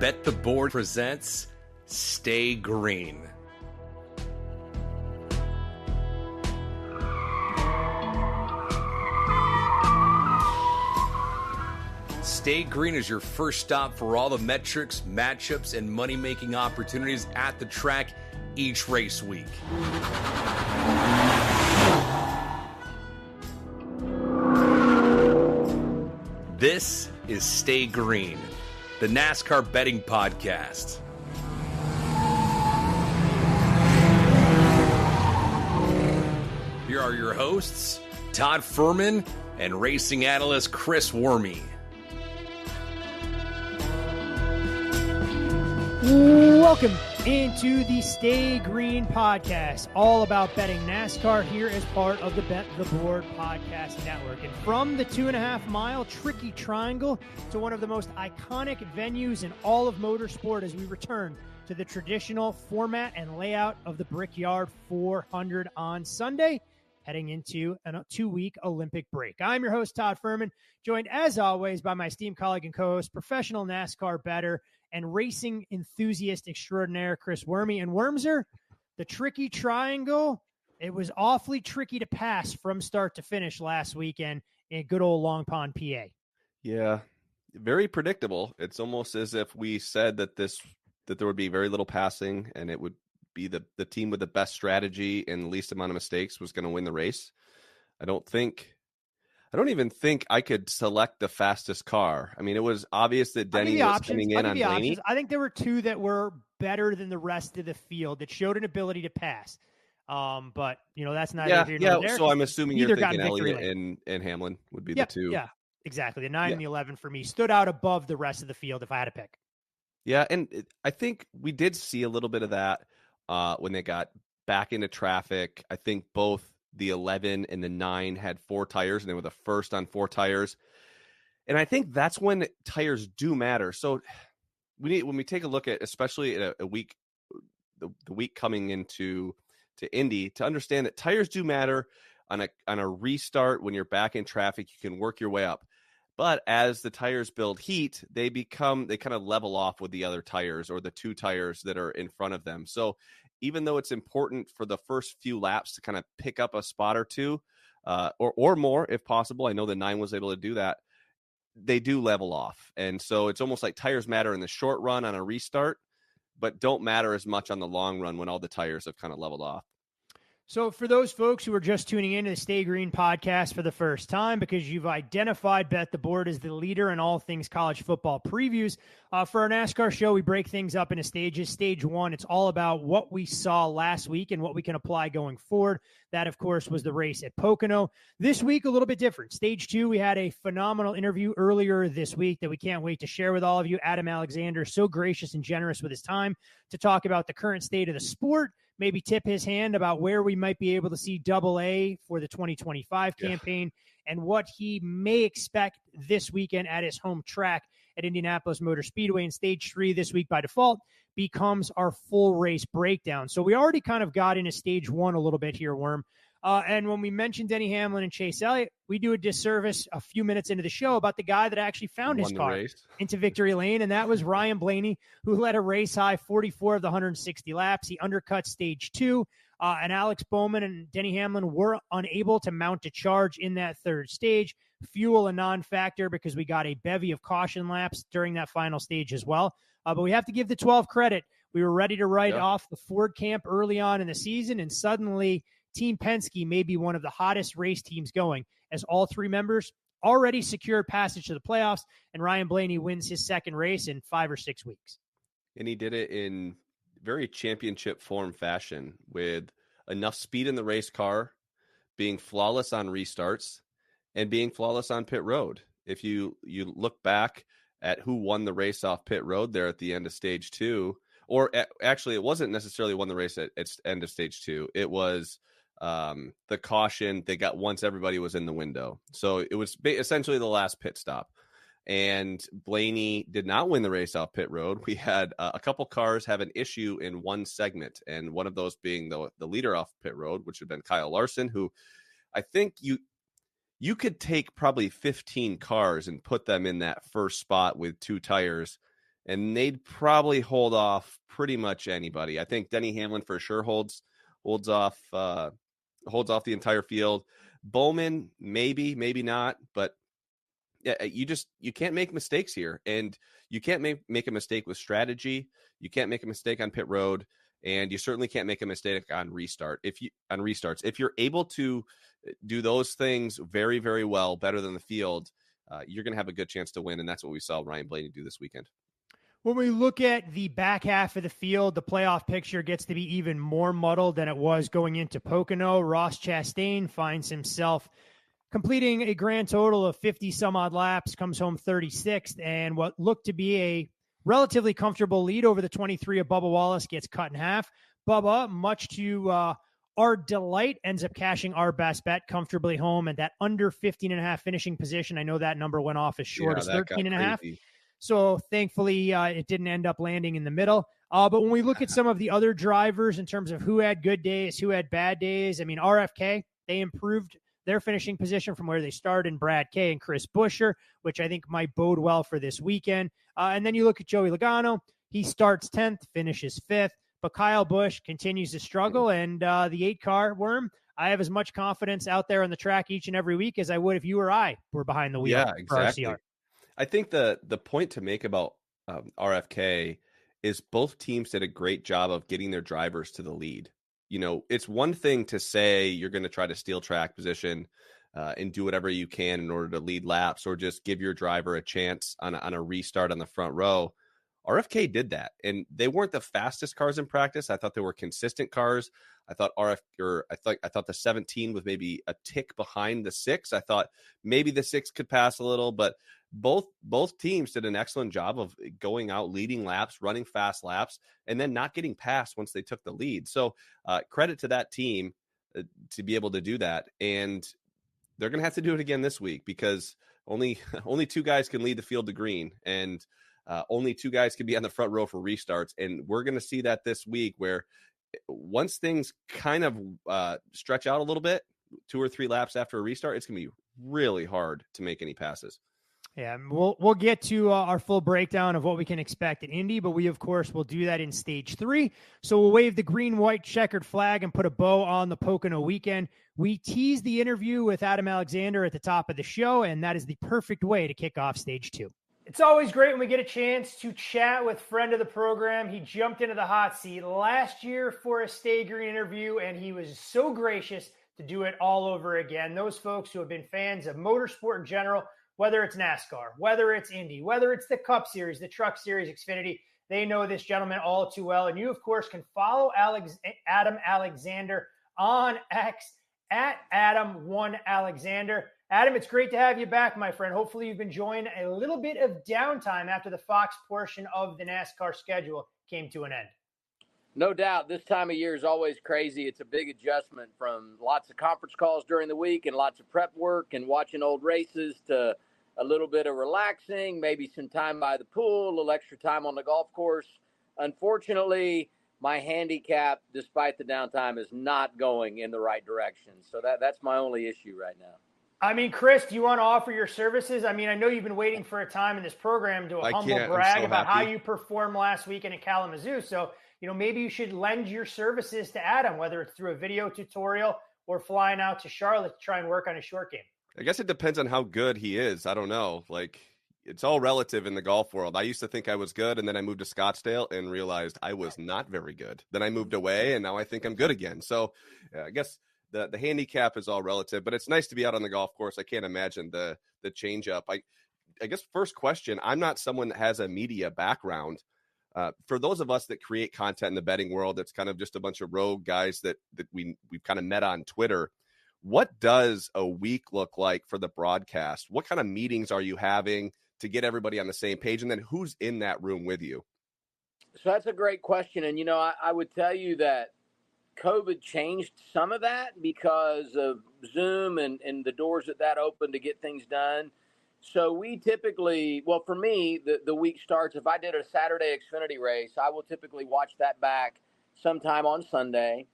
Bet the Board presents Stay Green. Stay Green is your first stop for all the metrics, matchups, and money-making opportunities at the track each race week. This is Stay Green, the NASCAR betting podcast. Here are your hosts, Todd Fuhrman and racing analyst Chris Werme. Welcome into the Stay Green podcast, all about betting NASCAR here as part of the Bet the Board podcast network. And from the 2.5-mile tricky triangle to one of the most iconic venues in all of motorsport as we return to the traditional format and layout of the Brickyard 400 on Sunday, heading into a 2-week Olympic break. I'm your host, Todd Fuhrman, joined as always by my esteemed colleague and co-host, professional NASCAR bettor and racing enthusiast extraordinaire, Chris Werme. And Wormser, the tricky triangle, it was awfully tricky to pass from start to finish last weekend in good old Long Pond, PA. Yeah, very predictable. It's almost as if we said that there would be very little passing and it would be the team with the best strategy and least amount of mistakes was going to win the race. I don't even think I could select the fastest car. I mean, it was obvious that Denny was coming in on Blaney. I think there were two that were better than the rest of the field that showed an ability to pass. But, that's not here nor there. So I'm assuming you're thinking Elliott and Hamlin would be the two. Yeah, exactly. The 9 and the 11 for me stood out above the rest of the field if I had to pick. Yeah, and I think we did see a little bit of that when they got back into traffic. I think both the 11 and the 9 had 4 tires, and they were the first on 4 tires. And I think that's when tires do matter. So when we take a look at, especially at a week, the week coming into Indy, to understand that tires do matter on a restart. When you're back in traffic, you can work your way up. But as the tires build heat, they kind of level off with the other tires or the 2 tires that are in front of them. So even though it's important for the first few laps to kind of pick up a spot or two, or more if possible, I know the 9 was able to do that, they do level off. And so it's almost like tires matter in the short run on a restart, but don't matter as much on the long run when all the tires have kind of leveled off. So for those folks who are just tuning into the Stay Green podcast for the first time, because you've identified Bet the Board as the leader in all things college football previews, for our NASCAR show, we break things up into stages. Stage 1, it's all about what we saw last week and what we can apply going forward. That, of course, was the race at Pocono. This week, a little bit different. Stage 2, we had a phenomenal interview earlier this week that we can't wait to share with all of you. Adam Alexander, so gracious and generous with his time to talk about the current state of the sport, maybe tip his hand about where we might be able to see AA for the 2025 campaign and what he may expect this weekend at his home track at Indianapolis Motor Speedway. And Stage 3 this week by default becomes our full race breakdown. So we already kind of got into Stage 1 a little bit here, Worm. And when we mentioned Denny Hamlin and Chase Elliott, we do a disservice a few minutes into the show about the guy that actually found his car into victory lane, and that was Ryan Blaney, who led a race-high 44 of the 160 laps. He undercut Stage 2, and Alex Bowman and Denny Hamlin were unable to mount a charge in that third stage. Fuel a non-factor because we got a bevy of caution laps during that final stage as well. But we have to give the 12 credit. We were ready to write off the Ford camp early on in the season, and suddenly Team Penske may be one of the hottest race teams going, as all 3 members already secured passage to the playoffs, and Ryan Blaney wins his second race in 5 or 6 weeks. And he did it in very championship form fashion with enough speed in the race car, being flawless on restarts, and being flawless on pit road. If you look back at who won the race off pit road there at the end of Stage 2, or actually it wasn't necessarily won the race at end of Stage 2. It was the caution they got once everybody was in the window. So it was essentially the last pit stop. And Blaney did not win the race off pit road. We had a couple cars have an issue in one segment, and one of those being the leader off pit road, which had been Kyle Larson, who I think you could take probably 15 cars and put them in that first spot with 2 tires and they'd probably hold off pretty much anybody. I think Denny Hamlin for sure holds off the entire field. Bowman, maybe not, but yeah, you can't make mistakes here, and you can't make a mistake with strategy. You can't make a mistake on pit road, and you certainly can't make a mistake on restarts. If you're able to do those things very, very well, better than the field, you're going to have a good chance to win, and that's what we saw Ryan Blaney do this weekend. When we look at the back half of the field, the playoff picture gets to be even more muddled than it was going into Pocono. Ross Chastain finds himself completing a grand total of 50 some odd laps, comes home 36th, and what looked to be a relatively comfortable lead over the 23 of Bubba Wallace gets cut in half. Bubba, much to our delight, ends up cashing our best bet comfortably home at that under 15.5 finishing position. I know that number went off as short as 13.5. So thankfully, it didn't end up landing in the middle. But when we look at some of the other drivers in terms of who had good days, who had bad days, I mean, RFK, they improved their finishing position from where they started in Brad Kay and Chris Buescher, which I think might bode well for this weekend. And then you look at Joey Logano. He starts 10th, finishes 5th, but Kyle Busch continues to struggle. And the 8-car Werme, I have as much confidence out there on the track each and every week as I would if you or I were behind the wheel. Yeah, exactly. For RCR. I think the point to make about RFK is both teams did a great job of getting their drivers to the lead. You know, it's one thing to say you're going to try to steal track position and do whatever you can in order to lead laps or just give your driver a chance on a restart on the front row. RFK did that, and they weren't the fastest cars in practice. I thought they were consistent cars. I thought the 17 was maybe a tick behind the 6. I thought maybe the 6 could pass a little, but both teams did an excellent job of going out, leading laps, running fast laps, and then not getting passed once they took the lead. So credit to that team to be able to do that. And they're going to have to do it again this week because only 2 guys can lead the field to green, and only 2 guys can be on the front row for restarts. And we're going to see that this week where once things kind of stretch out a little bit, 2 or 3 laps after a restart, it's going to be really hard to make any passes. Yeah, we'll get to our full breakdown of what we can expect at Indy, but we, of course, will do that in Stage 3. So we'll wave the green-white checkered flag and put a bow on the Pocono weekend. We teased the interview with Adam Alexander at the top of the show, and that is the perfect way to kick off Stage 2. It's always great when we get a chance to chat with friend of the program. He jumped into the hot seat last year for a Stay Green interview, and he was so gracious to do it all over again. Those folks who have been fans of motorsport in general, whether it's NASCAR, whether it's Indy, whether it's the Cup Series, the Truck Series, Xfinity, they know this gentleman all too well. And you, of course, can follow Adam Alexander on X at Adam1Alexander. Adam, it's great to have you back, my friend. Hopefully you've been enjoying a little bit of downtime after the Fox portion of the NASCAR schedule came to an end. No doubt. This time of year is always crazy. It's a big adjustment from lots of conference calls during the week and lots of prep work and watching old races to a little bit of relaxing, maybe some time by the pool, a little extra time on the golf course. Unfortunately, my handicap, despite the downtime, is not going in the right direction. So that's my only issue right now. I mean, Chris, do you want to offer your services? I mean, I know you've been waiting for a time in this program to humble brag about how you performed last weekend in Kalamazoo. So, you know, maybe you should lend your services to Adam, whether it's through a video tutorial or flying out to Charlotte to try and work on his short game. I guess it depends on how good he is. I don't know. Like, it's all relative in the golf world. I used to think I was good, and then I moved to Scottsdale and realized I was not very good. Then I moved away, and now I think I'm good again. So I guess the handicap is all relative, but it's nice to be out on the golf course. I can't imagine the change up. I guess first question, I'm not someone that has a media background. For those of us that create content in the betting world, it's kind of just a bunch of rogue guys that we've kind of met on Twitter. What does a week look like for the broadcast? What kind of meetings are you having to get everybody on the same page? And then who's in that room with you? So that's a great question. And, you know, I would tell you that COVID changed some of that because of Zoom and the doors that opened to get things done. So we typically, well, for me, the week starts, if I did a Saturday Xfinity race, I will typically watch that back sometime on Sunday.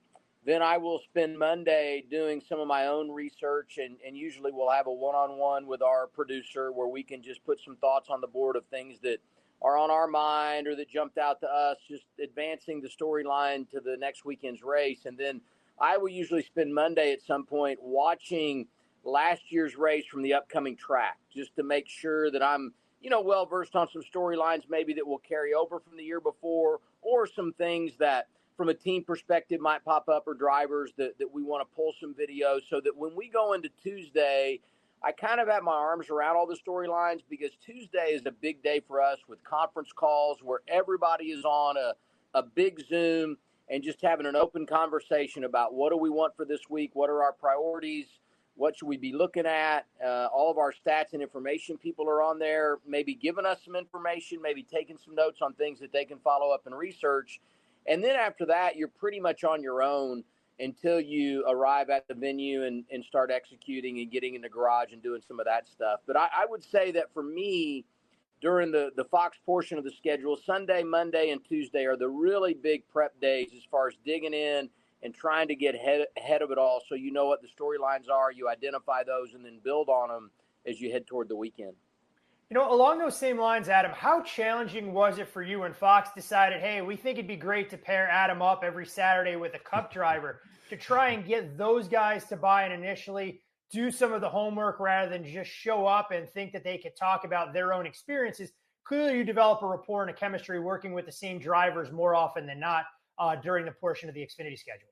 Then I will spend Monday doing some of my own research, and usually we'll have a one-on-one with our producer where we can just put some thoughts on the board of things that are on our mind or that jumped out to us, just advancing the storyline to the next weekend's race. And then I will usually spend Monday at some point watching last year's race from the upcoming track, just to make sure that I'm, well versed on some storylines maybe that will carry over from the year before, or some things that from a team perspective might pop up, or drivers that we want to pull some videos, so that when we go into Tuesday, I kind of have my arms around all the storylines, because Tuesday is a big day for us with conference calls where everybody is on a big Zoom and just having an open conversation about what do we want for this week, what are our priorities, what should we be looking at. All of our stats and information people are on there, maybe giving us some information, maybe taking some notes on things that they can follow up and research. And then after that, you're pretty much on your own until you arrive at the venue and start executing and getting in the garage and doing some of that stuff. But I would say that for me, during the Fox portion of the schedule, Sunday, Monday, and Tuesday are the really big prep days as far as digging in and trying to get ahead of it all, so you know what the storylines are, you identify those, and then build on them as you head toward the weekend. Along those same lines, Adam, how challenging was it for you when Fox decided, hey, we think it'd be great to pair Adam up every Saturday with a Cup driver, to try and get those guys to buy in initially, do some of the homework rather than just show up and think that they could talk about their own experiences? Clearly, you develop a rapport and a chemistry working with the same drivers more often than not during the portion of the Xfinity schedule.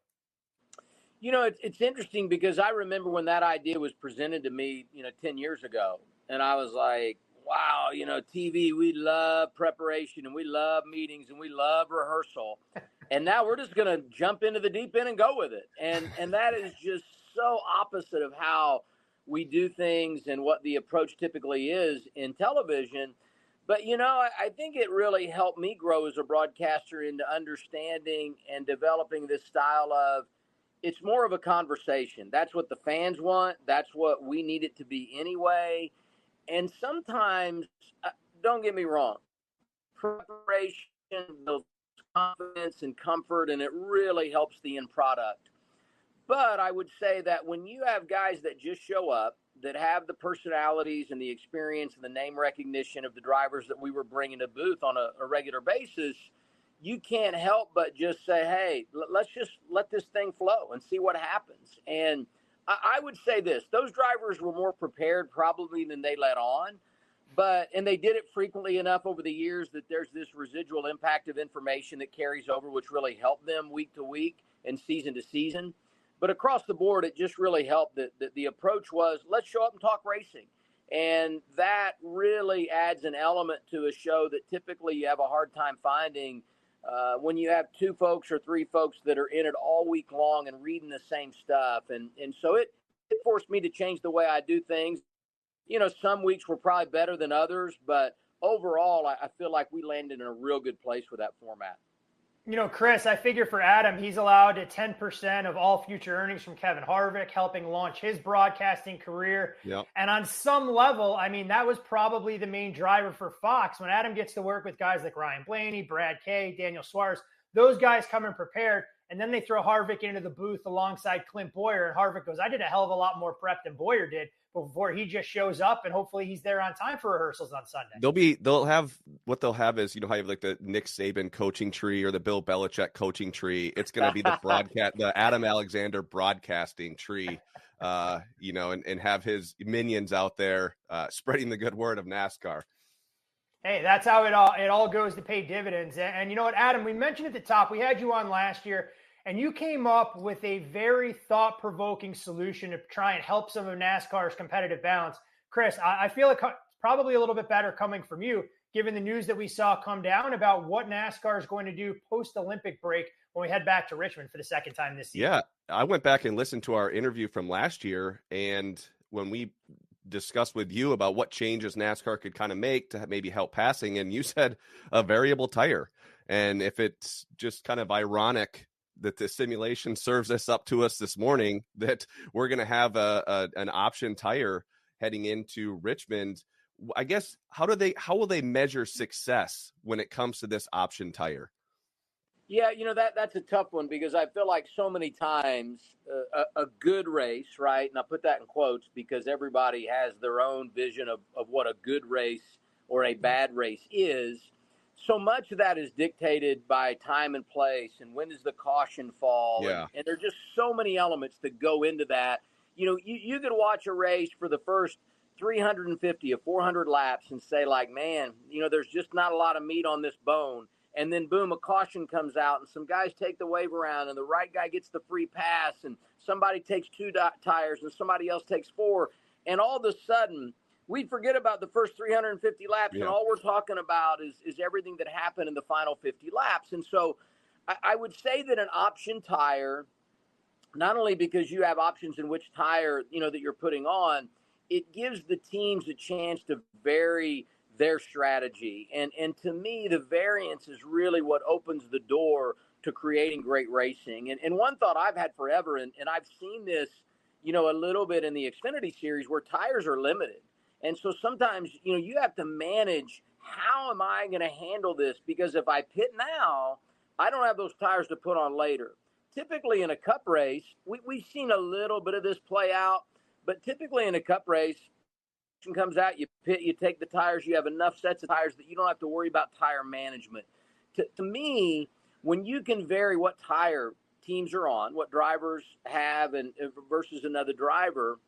It's interesting, because I remember when that idea was presented to me, 10 years ago, and I was like, wow, TV, we love preparation and we love meetings and we love rehearsal. And now we're just going to jump into the deep end and go with it. And that is just so opposite of how we do things and what the approach typically is in television. But, I think it really helped me grow as a broadcaster into understanding and developing this style of, it's more of a conversation. That's what the fans want. That's what we need it to be anyway. And sometimes, don't get me wrong, preparation builds confidence and comfort, and it really helps the end product. But I would say that when you have guys that just show up, that have the personalities and the experience and the name recognition of the drivers that we were bringing to booth on a regular basis, you can't help but just say, hey, let's just let this thing flow and see what happens. And I would say this, those drivers were more prepared probably than they let on, and they did it frequently enough over the years that there's this residual impact of information that carries over, which really helped them week to week and season to season. But across the board, it just really helped that the approach was, let's show up and talk racing. And that really adds an element to a show that typically you have a hard time finding when you have two folks or three folks that are in it all week long and reading the same stuff. And so it forced me to change the way I do things. Some weeks were probably better than others, but overall, I feel like we landed in a real good place with that format. Chris, I figure for Adam, he's allowed 10% of all future earnings from Kevin Harvick, helping launch his broadcasting career. Yep. And on some level, that was probably the main driver for Fox. When Adam gets to work with guys like Ryan Blaney, Brad Kay, Daniel Suarez, those guys come in prepared, and then they throw Harvick into the booth alongside Clint Boyer, and Harvick goes, I did a hell of a lot more prep than Boyer did before he just shows up, and hopefully he's there on time for rehearsals on Sunday. They'll have is, how you have like the Nick Saban coaching tree or the Bill Belichick coaching tree. It's going to be the Adam Alexander broadcasting tree, and have his minions out there spreading the good word of NASCAR. Hey, that's how it all goes to pay dividends. And you know what, Adam, we mentioned at the top, we had you on last year, and you came up with a very thought-provoking solution to try and help some of NASCAR's competitive balance. Chris, I feel it's probably a little bit better coming from you, given the news that we saw come down about what NASCAR is going to do post-Olympic break when we head back to Richmond for the second time this season. Yeah, I went back and listened to our interview from last year, and when we discussed with you about what changes NASCAR could kind of make to maybe help passing, and you said a variable tire. And if it's just kind of ironic that the simulation serves this up to us this morning, that we're going to have an option tire heading into Richmond, I guess, how will they measure success when it comes to this option tire? Yeah, that's a tough one, because I feel like so many times a good race, right? And I put that in quotes because everybody has their own vision of what a good race or a bad race is. so much of that is dictated by time and place and when does the caution fall. Yeah. And there's just so many elements that go into that. You could watch a race for the first 350 or 400 laps and say, like, man, there's just not a lot of meat on this bone. And then, boom, a caution comes out, and some guys take the wave around, and the right guy gets the free pass, and somebody takes 2 tires, and somebody else takes 4. And all of a sudden, we forget about the first 350 laps, and all we're talking about is everything that happened in the final 50 laps. And so I would say that an option tire, not only because you have options in which tire, that you're putting on, it gives the teams a chance to vary their strategy. And to me, the variance is really what opens the door to creating great racing. And one thought I've had forever, and I've seen this, a little bit in the Xfinity series where tires are limited. And so sometimes, you have to manage, how am I going to handle this? Because if I pit now, I don't have those tires to put on later. Typically in a cup race, we've seen a little bit of this play out, but typically in a cup race, comes out, you pit, you take the tires, you have enough sets of tires that you don't have to worry about tire management. To me, when you can vary what tire teams are on, what drivers have and versus another driver,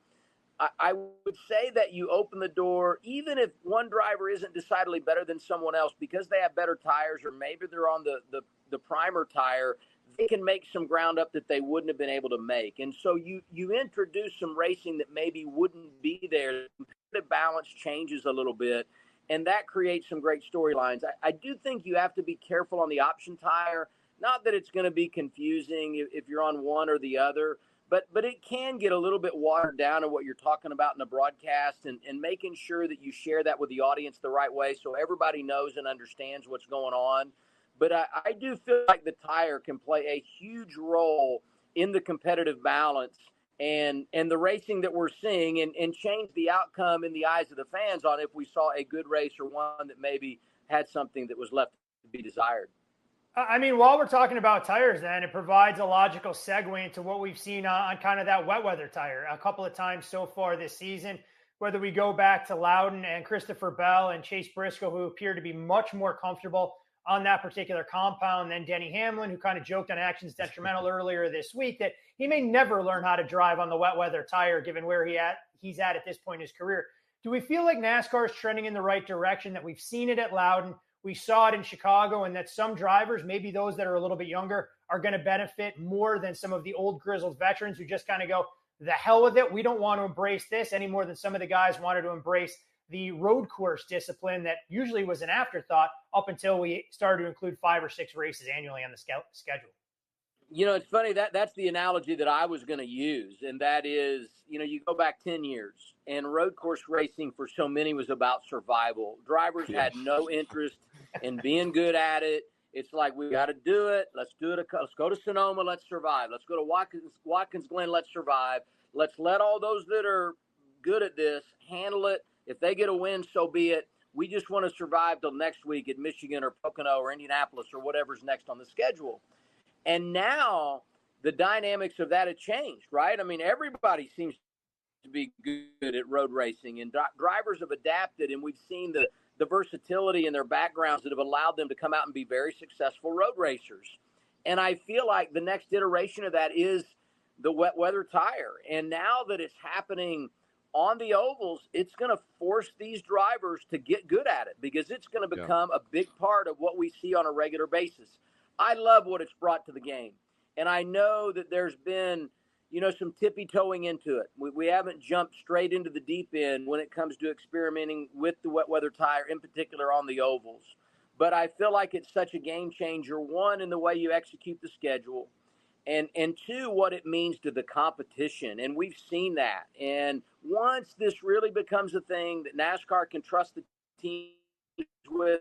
I would say that you open the door, even if one driver isn't decidedly better than someone else because they have better tires or maybe they're on the primer tire, they can make some ground up that they wouldn't have been able to make. And so you introduce some racing that maybe wouldn't be there. The balance changes a little bit, and that creates some great storylines. I do think you have to be careful on the option tire. Not that it's going to be confusing if you're on one or the other, but it can get a little bit watered down in what you're talking about in the broadcast and making sure that you share that with the audience the right way so everybody knows and understands what's going on. But I do feel like the tire can play a huge role in the competitive balance and the racing that we're seeing and change the outcome in the eyes of the fans on if we saw a good race or one that maybe had something that was left to be desired. I mean, while we're talking about tires, then it provides a logical segue into what we've seen on kind of that wet weather tire a couple of times so far this season, whether we go back to Loudon and Christopher Bell and Chase Briscoe, who appear to be much more comfortable on that particular compound than Denny Hamlin, who kind of joked on Actions Detrimental earlier this week that he may never learn how to drive on the wet weather tire, given where he's at this point in his career. Do we feel like NASCAR is trending in the right direction, that we've seen it at Loudon, we saw it in Chicago, and that some drivers, maybe those that are a little bit younger, are going to benefit more than some of the old grizzled veterans who just kind of go, the hell with it, we don't want to embrace this any more than some of the guys wanted to embrace the road course discipline that usually was an afterthought up until we started to include 5 or 6 races annually on the schedule. It's funny, that's the analogy that I was going to use, and that is, you go back 10 years, and road course racing for so many was about survival. Drivers had no interest in being good at it. It's like, we got to do it. Let's do it. Let's go to Sonoma. Let's survive. Let's go to Watkins Glen. Let's survive. Let's let all those that are good at this handle it. If they get a win, so be it. We just want to survive till next week at Michigan or Pocono or Indianapolis or whatever's next on the schedule. And now the dynamics of that have changed, right? I mean, everybody seems to be good at road racing, and drivers have adapted, and we've seen the versatility in their backgrounds that have allowed them to come out and be very successful road racers. And I feel like the next iteration of that is the wet weather tire. And now that it's happening on the ovals, it's going to force these drivers to get good at it because it's going to become a big part of what we see on a regular basis. I love what it's brought to the game. And I know that there's been, some tippy-toeing into it. We haven't jumped straight into the deep end when it comes to experimenting with the wet weather tire, in particular on the ovals. But I feel like it's such a game changer, one, in the way you execute the schedule, and two, what it means to the competition. And we've seen that. And once this really becomes a thing that NASCAR can trust the teams with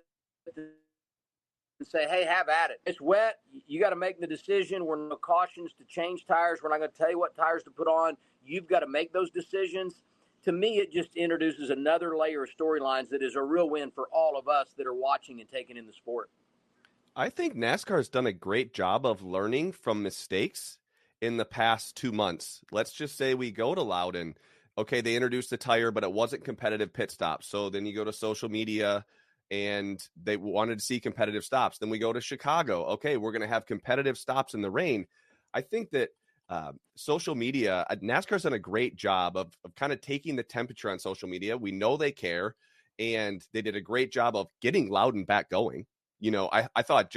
and say, hey, have at it. It's wet. You got to make the decision. We're no cautions to change tires. We're not going to tell you what tires to put on. You've got to make those decisions. To me, it just introduces another layer of storylines that is a real win for all of us that are watching and taking in the sport. I think NASCAR has done a great job of learning from mistakes in the past 2 months. Let's just say we go to Loudon. Okay, they introduced the tire, but it wasn't competitive pit stop. So then you go to social media and they wanted to see competitive stops. Then we go to Chicago. Okay, we're going to have competitive stops in the rain. I think that social media, NASCAR's done a great job of kind of taking the temperature on social media. We know they care, and they did a great job of getting Loudon back going. I thought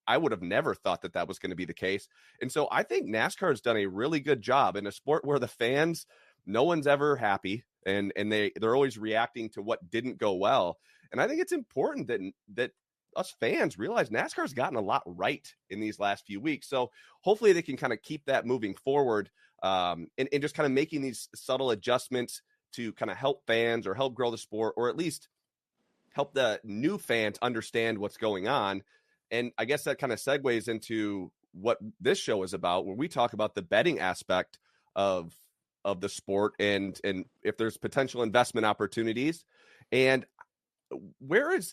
I would have never thought that was going to be the case. And so I think NASCAR has done a really good job in a sport where the fans, no one's ever happy, and they're always reacting to what didn't go well. And I think it's important that us fans realize NASCAR's gotten a lot right in these last few weeks. So hopefully they can kind of keep that moving forward, and just kind of making these subtle adjustments to kind of help fans or help grow the sport, or at least help the new fans understand what's going on. And I guess that kind of segues into what this show is about, where we talk about the betting aspect of the sport and if there's potential investment opportunities. And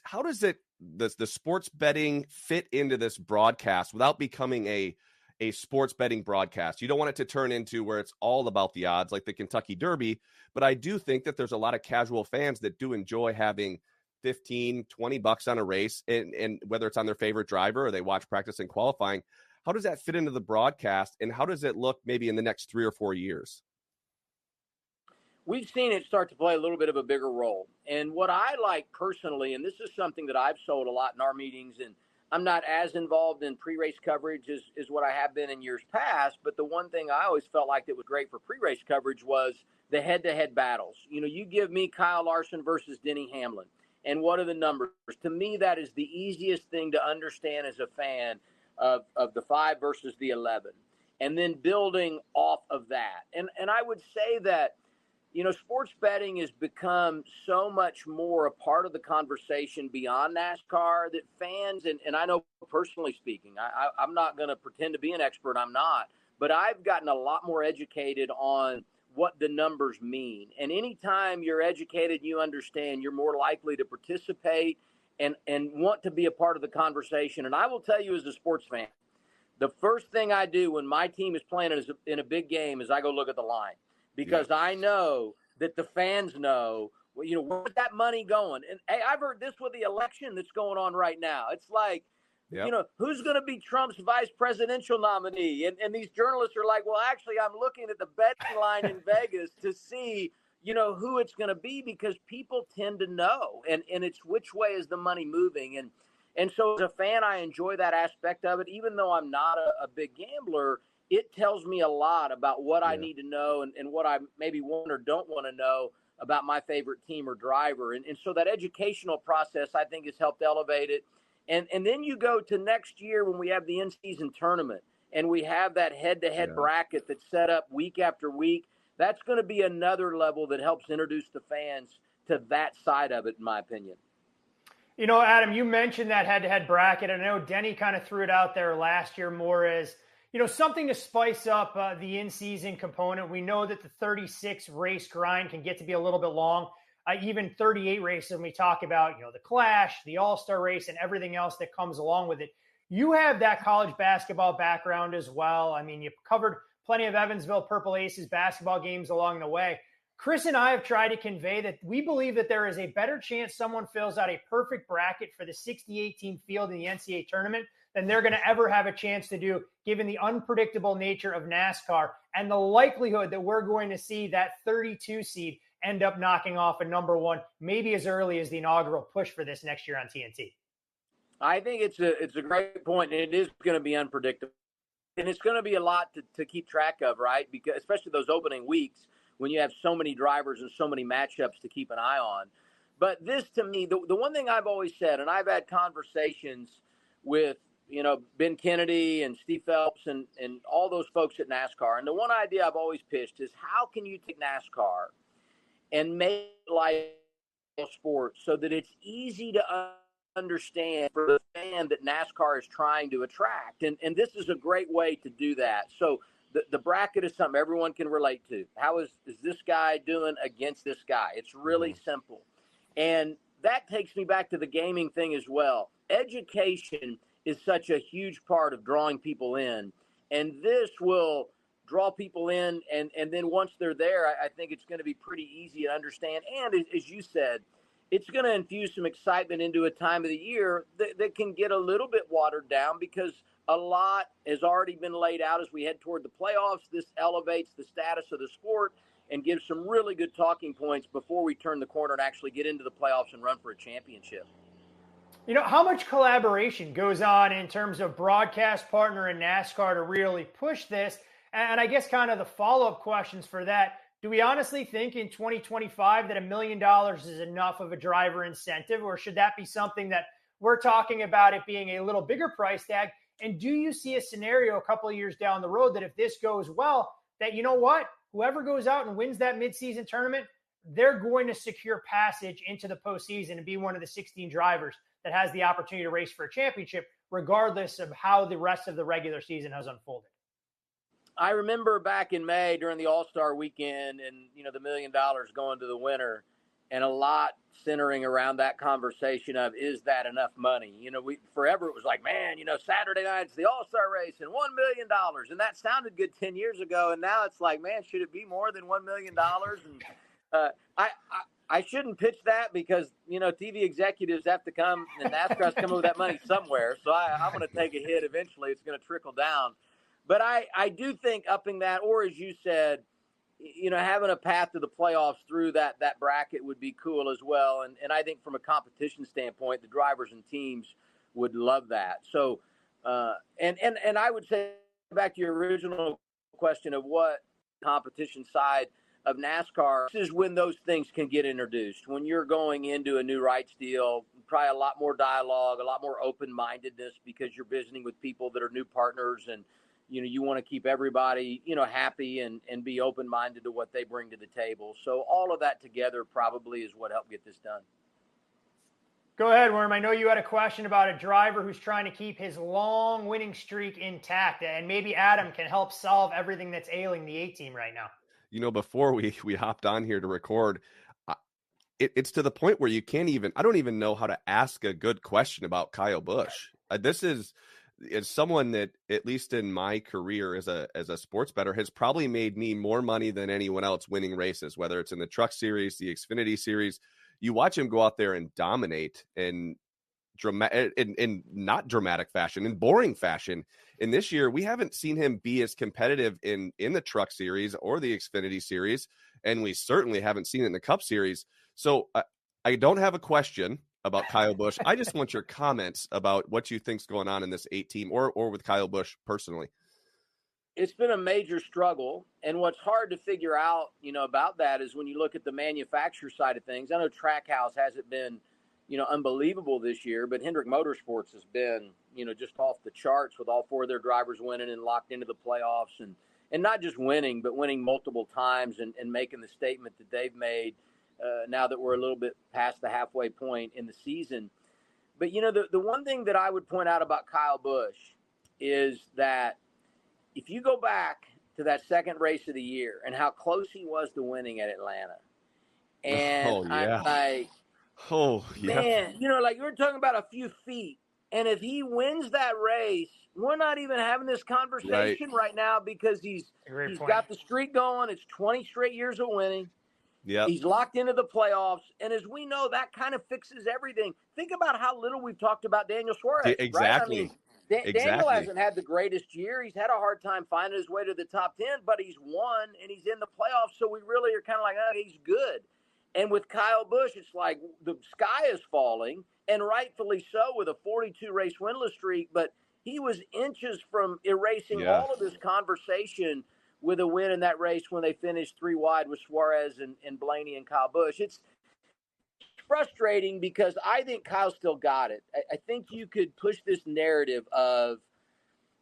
how does the sports betting fit into this broadcast without becoming a sports betting broadcast? You don't want it to turn into where it's all about the odds like the Kentucky Derby, but I do think that there's a lot of casual fans that do enjoy having $15-20 on a race, and whether it's on their favorite driver or they watch practice and qualifying. How does that fit into the broadcast, and how does it look maybe in the next 3 or 4 years? We've seen it start to play a little bit of a bigger role. And what I like personally, and this is something that I've sold a lot in our meetings, and I'm not as involved in pre-race coverage as what I have been in years past, but the one thing I always felt like that was great for pre-race coverage was the head-to-head battles. You give me Kyle Larson versus Denny Hamlin, and what are the numbers? To me, that is the easiest thing to understand as a fan of the 5 versus the 11, and then building off of that. And I would say that, sports betting has become so much more a part of the conversation beyond NASCAR that fans, and I know personally speaking, I'm not going to pretend to be an expert. I'm not. But I've gotten a lot more educated on what the numbers mean. And anytime you're educated, you understand, you're more likely to participate and want to be a part of the conversation. And I will tell you as a sports fan, the first thing I do when my team is playing in a big game is I go look at the line. Because I know that the fans know, where's that money going? And, hey, I've heard this with the election that's going on right now. It's like, who's going to be Trump's vice presidential nominee? And these journalists are like, well, actually, I'm looking at the betting line in Vegas to see, who it's going to be, because people tend to know. And it's which way is the money moving. And so as a fan, I enjoy that aspect of it, even though I'm not a big gambler. It tells me a lot about what I need to know and what I maybe want or don't want to know about my favorite team or driver. And so that educational process, I think, has helped elevate it. And then you go to next year when we have the in-season tournament and we have that head-to-head bracket that's set up week after week. That's going to be another level that helps introduce the fans to that side of it, in my opinion. Adam, you mentioned that head-to-head bracket. I know Denny kind of threw it out there last year more as something to spice up the in-season component. We know that the 36 race grind can get to be a little bit long, even 38 races when we talk about, the Clash, the All-Star race, and everything else that comes along with it. You have that college basketball background as well. I mean, you've covered plenty of Evansville Purple Aces basketball games along the way. Chris and I have tried to convey that we believe that there is a better chance someone fills out a perfect bracket for the 68-team field in the NCAA tournament than they're going to ever have a chance to do, given the unpredictable nature of NASCAR and the likelihood that we're going to see that 32 seed end up knocking off a number 1, maybe as early as the inaugural push for this next year on TNT. I think it's a great point, and it is going to be unpredictable. And it's going to be a lot to keep track of, right? Because especially those opening weeks when you have so many drivers and so many matchups to keep an eye on. But this, to me, the one thing I've always said, and I've had conversations with Ben Kennedy and Steve Phelps and all those folks at NASCAR. And the one idea I've always pitched is, how can you take NASCAR and make it like a sport so that it's easy to understand for the fan that NASCAR is trying to attract? And this is a great way to do that. So the bracket is something everyone can relate to. How is this guy doing against this guy? It's really simple. And that takes me back to the gaming thing as well. Education is such a huge part of drawing people in. And this will draw people in. And then once they're there, I think it's going to be pretty easy to understand. And as you said, it's going to infuse some excitement into a time of the year that can get a little bit watered down because a lot has already been laid out as we head toward the playoffs. This elevates the status of the sport and gives some really good talking points before we turn the corner and actually get into the playoffs and run for a championship. You know, how much collaboration goes on in terms of broadcast partner and NASCAR to really push this? And I guess kind of the follow-up questions for that, do we honestly think in 2025 that $1 million is enough of a driver incentive, or should that be something that we're talking about it being a little bigger price tag? And do you see a scenario a couple of years down the road that if this goes well, that, you know what, whoever goes out and wins that midseason tournament, they're going to secure passage into the postseason and be one of the 16 drivers that has the opportunity to race for a championship, regardless of how the rest of the regular season has unfolded? I remember back in May during the All-Star weekend and, you know, the $1 million going to the winner, and a lot centering around that conversation of, is that enough money? You know, forever it was like, man, you know, Saturday night's the All-Star race and $1 million. And that sounded good 10 years ago. And now it's like, man, should it be more than $1 million? And I shouldn't pitch that because, you know, TV executives have to come and NASCAR has to come up with that money somewhere. So I'm going to take a hit eventually. It's going to trickle down. But I do think upping that, or as you said, you know, having a path to the playoffs through that bracket would be cool as well. And I think from a competition standpoint, the drivers and teams would love that. So, and I would say back to your original question of what competition side of NASCAR, this is when those things can get introduced. When you're going into a new rights deal, probably a lot more dialogue, a lot more open-mindedness because you're visiting with people that are new partners and, you know, you want to keep everybody, you know, happy and be open-minded to what they bring to the table. So all of that together probably is what helped get this done. Go ahead, Werme. I know you had a question about a driver who's trying to keep his long winning streak intact, and maybe Adam can help solve everything that's ailing the A-team right now. You know, before we hopped on here to record, it's to the point where you can't even, I don't even know how to ask a good question about Kyle Busch. This is someone that, at least in my career as a sports bettor, has probably made me more money than anyone else winning races, whether it's in the Truck Series, the Xfinity Series. You watch him go out there and dominate in not dramatic fashion, in boring fashion. And this year, we haven't seen him be as competitive in the Truck Series or the Xfinity Series, and we certainly haven't seen it in the Cup Series. So I don't have a question about Kyle Busch. I just want your comments about what you think's going on in this 8-team or with Kyle Busch personally. It's been a major struggle. And what's hard to figure out, you know, about that is when you look at the manufacturer side of things. I know Trackhouse hasn't been, you know, unbelievable this year, but Hendrick Motorsports has been, you know, just off the charts with all 4 of their drivers winning and locked into the playoffs and not just winning, but winning multiple times and making the statement that they've made now that we're a little bit past the halfway point in the season. But, you know, the one thing that I would point out about Kyle Busch is that if you go back to that second race of the year and how close he was to winning at Atlanta, and man, you know, like we're talking about a few feet. And if he wins that race, we're not even having this conversation right now because he's got the streak going. It's 20 straight years of winning. Yeah, he's locked into the playoffs. And as we know, that kind of fixes everything. Think about how little we've talked about Daniel Suarez. Exactly. Right? I mean, Daniel hasn't had the greatest year. He's had a hard time finding his way to the top 10, but he's won and he's in the playoffs. So we really are kind of like, oh, he's good. And with Kyle Busch, it's like the sky is falling, and rightfully so with a 42-race winless streak. But he was inches from erasing all of this conversation with a win in that race when they finished 3 wide with Suarez and Blaney and Kyle Busch. It's frustrating because I think Kyle still got it. I think you could push this narrative of,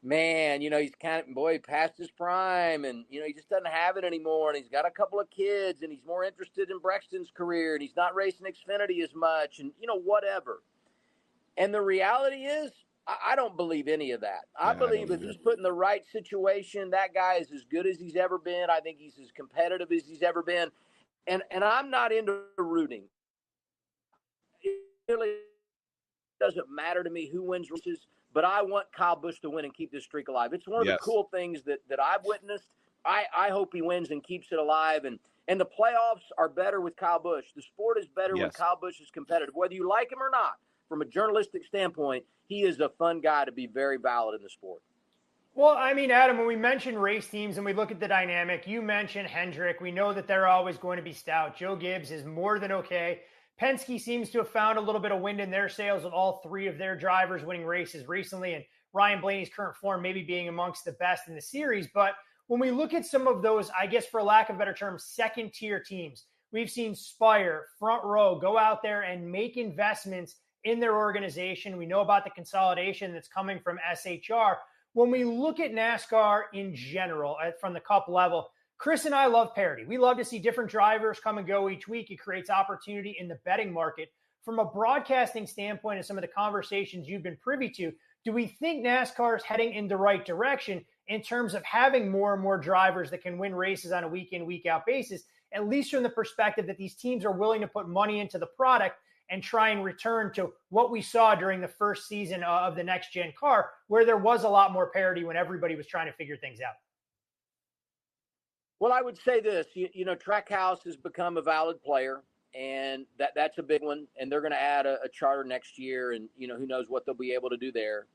man, you know, he's kind of, past his prime and, you know, he just doesn't have it anymore. And he's got a couple of kids and he's more interested in Brexton's career and he's not racing Xfinity as much and, you know, whatever. And the reality is, I don't believe any of that. I believe if he's put in the right situation, that guy is as good as he's ever been. I think he's as competitive as he's ever been. And I'm not into rooting. It really doesn't matter to me who wins races, but I want Kyle Busch to win and keep this streak alive. It's one of the cool things that I've witnessed. I hope he wins and keeps it alive. And And the playoffs are better with Kyle Busch. The sport is better when Yes. Kyle Busch is competitive. Whether you like him or not, from a journalistic standpoint, he is a fun guy to be very valid in the sport. Well, I mean, Adam, when we mention race teams and we look at the dynamic, you mentioned Hendrick. We know that they're always going to be stout. Joe Gibbs is more than okay. Penske seems to have found a little bit of wind in their sails with all three of their drivers winning races recently, and Ryan Blaney's current form maybe being amongst the best in the series. But when we look at some of those, I guess for lack of a better term, second-tier teams, we've seen Spire, Front Row, go out there and make investments in their organization. We know about the consolidation that's coming from SHR. When we look at NASCAR in general, from the Cup level, Chris and I love parity. We love to see different drivers come and go each week. It creates opportunity in the betting market. From a broadcasting standpoint and some of the conversations you've been privy to, do we think NASCAR is heading in the right direction in terms of having more and more drivers that can win races on a week-in, week-out basis, at least from the perspective that these teams are willing to put money into the product and try and return to what we saw during the first season of the next-gen car, where there was a lot more parity when everybody was trying to figure things out? Well, I would say this, you know, Trackhouse has become a valid player, and that's a big one, and they're going to add a charter next year, and, you know, who knows what they'll be able to do there.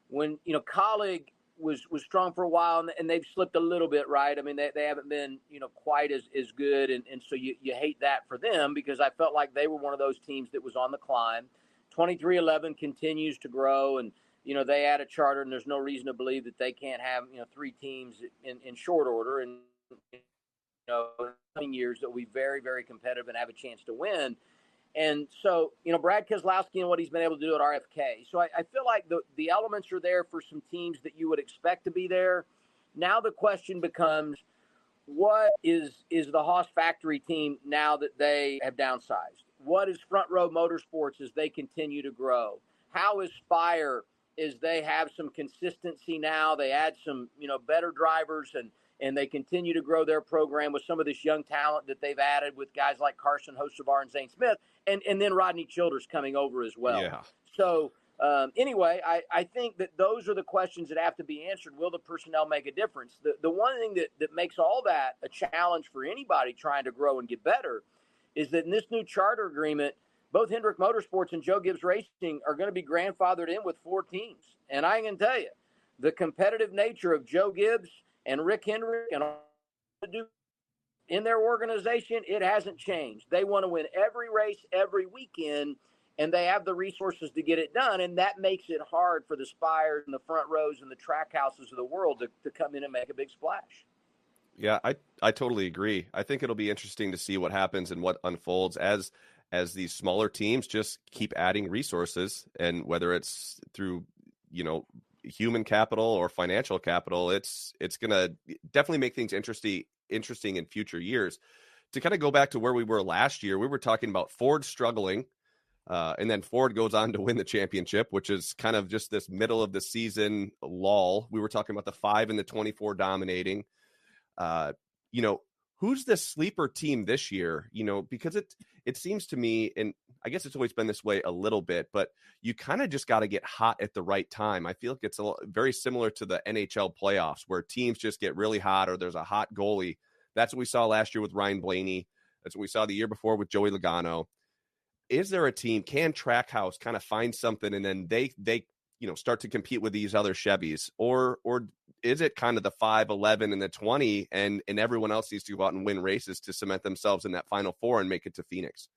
When, you know, Colleague was strong for a while, and they've slipped a little bit, right? I mean, they haven't been, you know, quite as good, and so you hate that for them, because I felt like they were one of those teams that was on the climb. 2311 continues to grow, and, you know, they add a charter, and there's no reason to believe that they can't have, you know, three teams in short order, and, you know, coming years that will be very, very competitive and have a chance to win. And so, you know, Brad Keselowski and what he's been able to do at RFK. So I feel like the elements are there for some teams that you would expect to be there. Now the question becomes, what is the Haas factory team now that they have downsized? What is Front Row Motorsports as they continue to grow? How is Spire as they have some consistency now? They add some, you know, better drivers, and they continue to grow their program with some of this young talent that they've added with guys like Carson Hocevar and Zane Smith, and then Rodney Childers coming over as well. Yeah. So anyway, I think that those are the questions that have to be answered. Will the personnel make a difference? The one thing that makes all that a challenge for anybody trying to grow and get better is that in this new charter agreement, both Hendrick Motorsports and Joe Gibbs Racing are going to be grandfathered in with 4 teams. And I can tell you, the competitive nature of Joe Gibbs and Rick Hendrick and all to do in their organization, it hasn't changed. They want to win every race, every weekend, and they have the resources to get it done. And that makes it hard for the Spires and the Front Rows and the Trackhouses of the world to come in and make a big splash. Yeah, I totally agree. I think it'll be interesting to see what happens and what unfolds as these smaller teams just keep adding resources, and whether it's through, you know, human capital or financial capital, it's going to definitely make things interesting in future years. To kind of go back to where we were last year, we were talking about Ford struggling, and then Ford goes on to win the championship, which is kind of just this middle of the season lull. We were talking about the 5 and the 24 dominating. You know, who's the sleeper team this year? You know, because it seems to me, and I guess it's always been this way a little bit, but you kind of just got to get hot at the right time. I feel like it's very similar to the NHL playoffs, where teams just get really hot, or there's a hot goalie. That's what we saw last year with Ryan Blaney. That's what we saw the year before with Joey Logano. Is there a team, can Trackhouse kind of find something and then they you know, start to compete with these other Chevys, or is it kind of the 5, 11, and the 20, and everyone else needs to go out and win races to cement themselves in that Final Four and make it to Phoenix?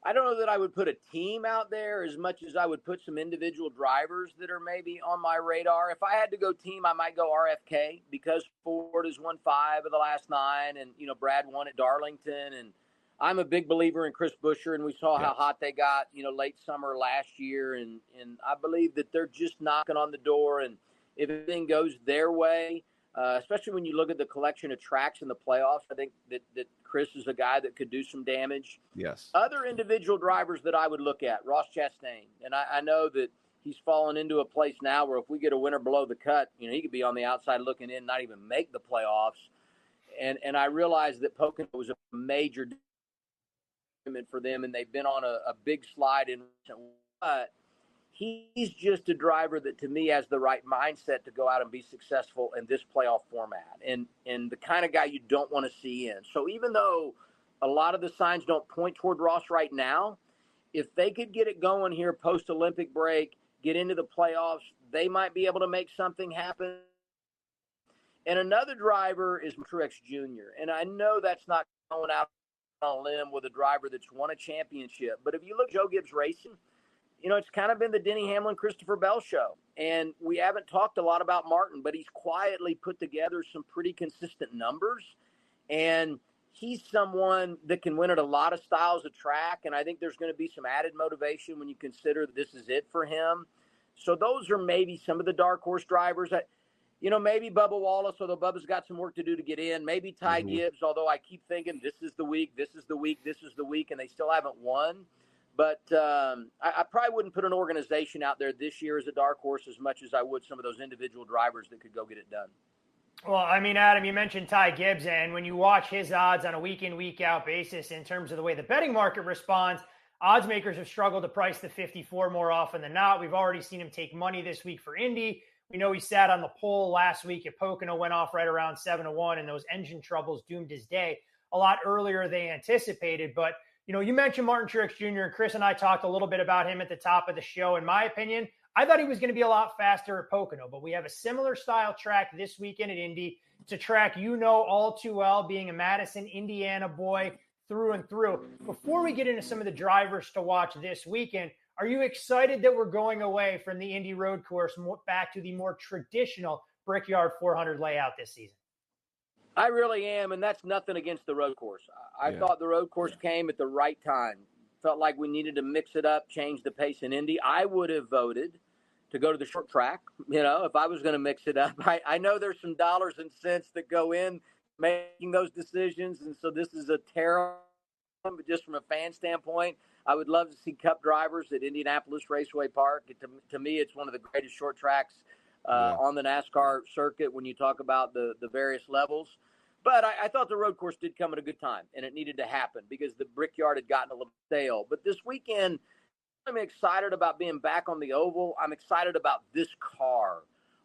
I don't know that I would put a team out there as much as I would put some individual drivers that are maybe on my radar. If I had to go team, I might go RFK, because Ford has won 5 of the last 9, and, you know, Brad won at Darlington, and I'm a big believer in Chris Buescher, and we saw how hot they got, you know, late summer last year, and I believe that they're just knocking on the door, and if everything goes their way, especially when you look at the collection of tracks in the playoffs, I think that Chris is a guy that could do some damage. Yes. Other individual drivers that I would look at, Ross Chastain, and I know that he's fallen into a place now where if we get a winner below the cut, you know, he could be on the outside looking in, not even make the playoffs, and I realize that Pocono was a major for them, and they've been on a big slide in recent, but He's just a driver that, to me, has the right mindset to go out and be successful in this playoff format, and the kind of guy you don't want to see in. So even though a lot of the signs don't point toward Ross right now, if they could get it going here post-Olympic break, get into the playoffs, they might be able to make something happen. And another driver is Truex Jr., and I know that's not going out on a limb with a driver that's won a championship, but if you look at Joe Gibbs Racing, it's kind of been the Denny Hamlin, Christopher Bell show. And we haven't talked a lot about Martin, but he's quietly put together some pretty consistent numbers. And he's someone that can win at a lot of styles of track. And I think there's going to be some added motivation when you consider that this is it for him. So those are maybe some of the dark horse drivers. Maybe Bubba Wallace, although Bubba's got some work to do to get in. Maybe Ty Gibbs, although I keep thinking this is the week, and they still haven't won. But I probably wouldn't put an organization out there this year as a dark horse as much as I would some of those individual drivers that could go get it done. Well, I mean, Adam, you mentioned Ty Gibbs, and when you watch his odds on a week-in, week-out basis in terms of the way the betting market responds, odds makers have struggled to price the 54 more often than not. We've already seen him take money this week for Indy. We know he sat on the pole last week at Pocono, went off right around 7-1, and those engine troubles doomed his day a lot earlier than anticipated. But you mentioned Martin Truex Jr., and Chris and I talked a little bit about him at the top of the show. In my opinion, I thought he was going to be a lot faster at Pocono, but we have a similar style track this weekend at Indy. It's a track all too well, being a Madison, Indiana boy through and through. Before we get into some of the drivers to watch this weekend, are you excited that we're going away from the Indy road course back to the more traditional Brickyard 400 layout this season? I really am, and that's nothing against the road course. I thought the road course came at the right time. Felt like we needed to mix it up, change the pace in Indy. I would have voted to go to the short track, if I was going to mix it up. I know there's some dollars and cents that go in making those decisions, and so this is a terrible, but just from a fan standpoint, I would love to see Cup drivers at Indianapolis Raceway Park. To me, it's one of the greatest short tracks on the NASCAR circuit when you talk about the various levels. But I thought the road course did come at a good time, and it needed to happen because the Brickyard had gotten a little stale. But this weekend, I'm excited about being back on the oval. I'm excited about this car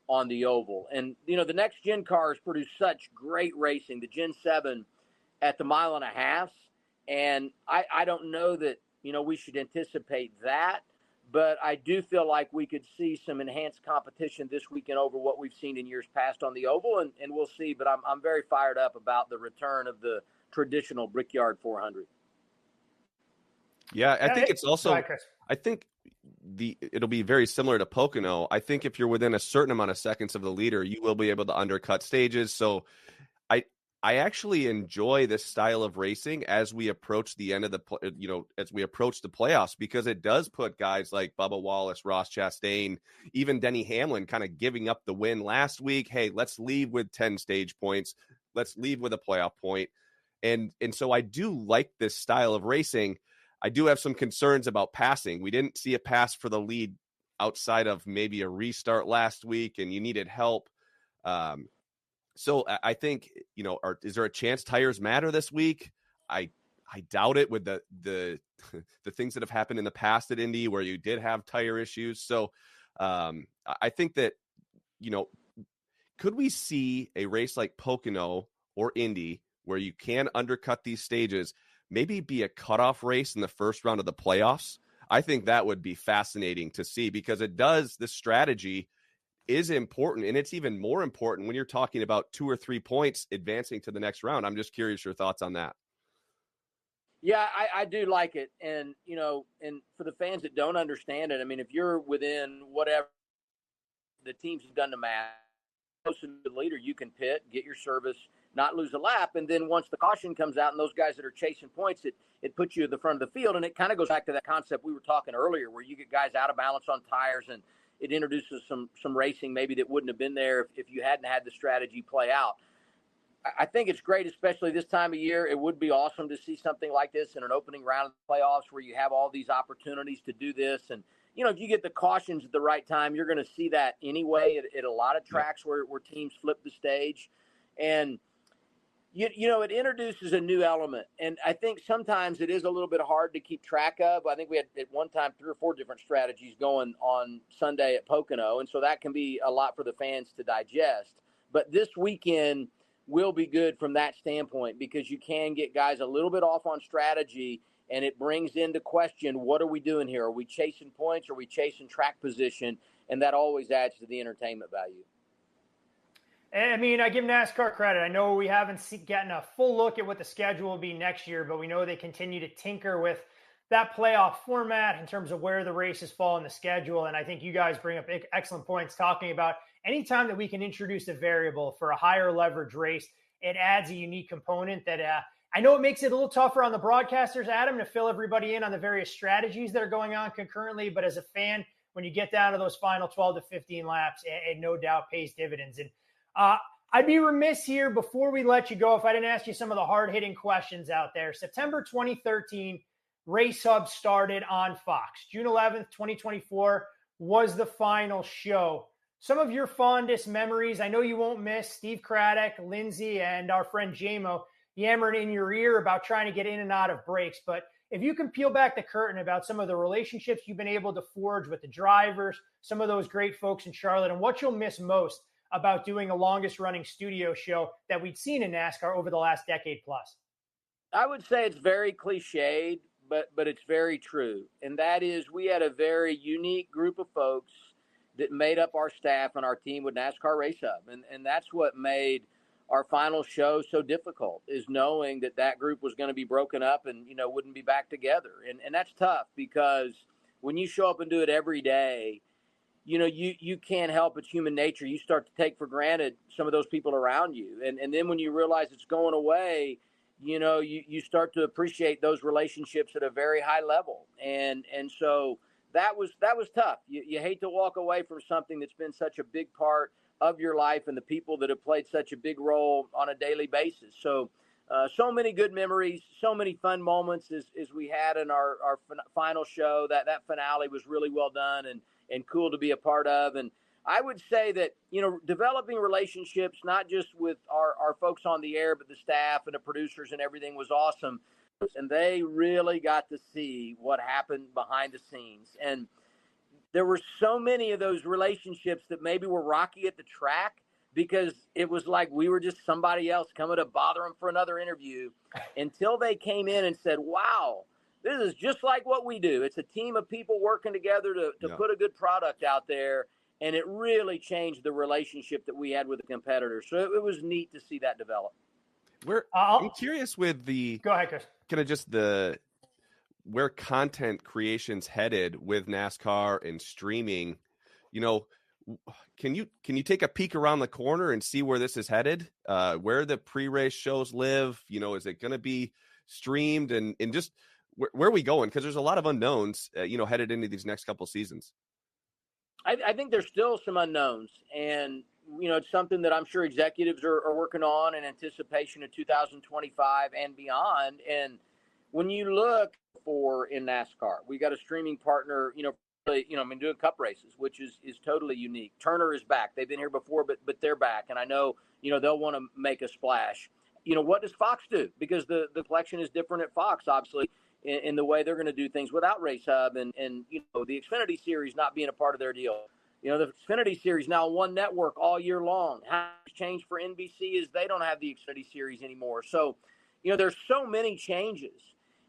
on the oval. And, the next-gen cars produce such great racing, the Gen 7 at the 1.5 miles. And I don't know that, we should anticipate that. But I do feel like we could see some enhanced competition this weekend over what we've seen in years past on the oval, and we'll see. But I'm very fired up about the return of the traditional Brickyard 400. Yeah, I think it's also – I think it'll be very similar to Pocono. I think if you're within a certain amount of seconds of the leader, you will be able to undercut stages. So I actually enjoy this style of racing as we approach the end of as we approach the playoffs, because it does put guys like Bubba Wallace, Ross Chastain, even Denny Hamlin kind of giving up the win last week. Hey, let's leave with 10 stage points. Let's leave with a playoff point. And so I do like this style of racing. I do have some concerns about passing. We didn't see a pass for the lead outside of maybe a restart last week, and you needed help. So I think, is there a chance tires matter this week? I doubt it with the things that have happened in the past at Indy where you did have tire issues. So I think that, could we see a race like Pocono or Indy where you can undercut these stages, maybe be a cutoff race in the first round of the playoffs? I think that would be fascinating to see, because this strategy is important, and it's even more important when you're talking about 2 or 3 points advancing to the next round. I'm just curious your thoughts on that. Yeah, I do like it. And, and for the fans that don't understand it, I mean, if you're within whatever the teams have done to math, close to the leader, you can pit, get your service, not lose a lap. And then once the caution comes out and those guys that are chasing points, it puts you at the front of the field. And it kind of goes back to that concept we were talking earlier where you get guys out of balance on tires, and it introduces some racing maybe that wouldn't have been there if you hadn't had the strategy play out. I think it's great, especially this time of year. It would be awesome to see something like this in an opening round of the playoffs where you have all these opportunities to do this. And, if you get the cautions at the right time, you're going to see that anyway at a lot of tracks where teams flip the stage. And It introduces a new element. And I think sometimes it is a little bit hard to keep track of. I think we had at one time 3 or 4 different strategies going on Sunday at Pocono. And so that can be a lot for the fans to digest. But this weekend will be good from that standpoint because you can get guys a little bit off on strategy, and it brings into question, what are we doing here? Are we chasing points? Are we chasing track position? And that always adds to the entertainment value. I mean, I give NASCAR credit. I know we haven't gotten a full look at what the schedule will be next year, but we know they continue to tinker with that playoff format in terms of where the races fall in the schedule. And I think you guys bring up excellent points talking about anytime that we can introduce a variable for a higher leverage race, it adds a unique component that I know it makes it a little tougher on the broadcasters, Adam, to fill everybody in on the various strategies that are going on concurrently. But as a fan, when you get down to those final 12 to 15 laps, it no doubt pays dividends. And I'd be remiss here before we let you go if I didn't ask you some of the hard-hitting questions out there. September 2013, Race Hub started on Fox. June 11th, 2024 was the final show. Some of your fondest memories, I know you won't miss Steve Craddock, Lindsay, and our friend JMO yammering in your ear about trying to get in and out of breaks. But if you can peel back the curtain about some of the relationships you've been able to forge with the drivers, some of those great folks in Charlotte, and what you'll miss most about doing the longest running studio show that we'd seen in NASCAR over the last decade plus? I would say it's very cliched, but it's very true. And that is, we had a very unique group of folks that made up our staff and our team with NASCAR Race Hub. And that's what made our final show so difficult, is knowing that group was going to be broken up and, wouldn't be back together. And that's tough because when you show up and do it every day, you can't help, it's human nature. You start to take for granted some of those people around you. And then when you realize it's going away, you start to appreciate those relationships at a very high level. And so that was tough. You hate to walk away from something that's been such a big part of your life and the people that have played such a big role on a daily basis. So many good memories, so many fun moments as we had in our final show. That finale was really well done and cool to be a part of. And I would say that, developing relationships, not just with our folks on the air, but the staff and the producers and everything was awesome. And they really got to see what happened behind the scenes. And there were so many of those relationships that maybe were rocky at the track because it was like we were just somebody else coming to bother them for another interview until they came in and said, wow, this is just like what we do. It's a team of people working together to put a good product out there. And it really changed the relationship that we had with the competitors. So it was neat to see that develop. I'm curious with Go ahead, Chris. Kind of just where content creation's headed with NASCAR and streaming. Can you take a peek around the corner and see where this is headed? Where the pre-race shows live? Is it going to be streamed and just where are we going? Because there's a lot of unknowns, headed into these next couple seasons. I think there's still some unknowns, and it's something that I'm sure executives are working on in anticipation of 2025 and beyond. And when you look in NASCAR, we got a streaming partner, doing cup races, which is totally unique. Turner is back. They've been here before, but they're back. And I know, they'll want to make a splash. What does Fox do? Because the collection is different at Fox, obviously, in the way they're going to do things without Race Hub and the Xfinity Series not being a part of their deal. The Xfinity Series now on one network all year long. How it's changed for NBC is they don't have the Xfinity Series anymore. So, there's so many changes.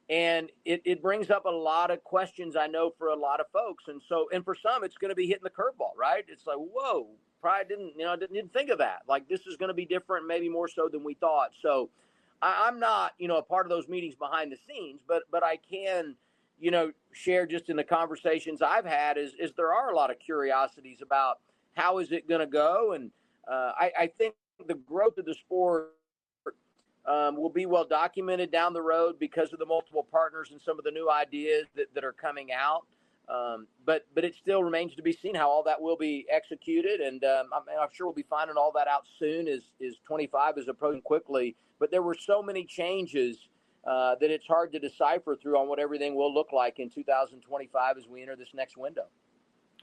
And it brings up a lot of questions, I know, for a lot of folks. And for some, it's going to be hitting the curveball, right? It's like, whoa, probably didn't think of that. Like, this is going to be different, maybe more so than we thought. So I'm not, a part of those meetings behind the scenes, but I can, share just in the conversations I've had is there are a lot of curiosities about how is it going to go. And I think the growth of the sport will be well documented down the road because of the multiple partners and some of the new ideas that are coming out. But it still remains to be seen how all that will be executed. And I'm sure we'll be finding all that out soon as 25 is approaching quickly. But there were so many changes that it's hard to decipher through on what everything will look like in 2025 as we enter this next window.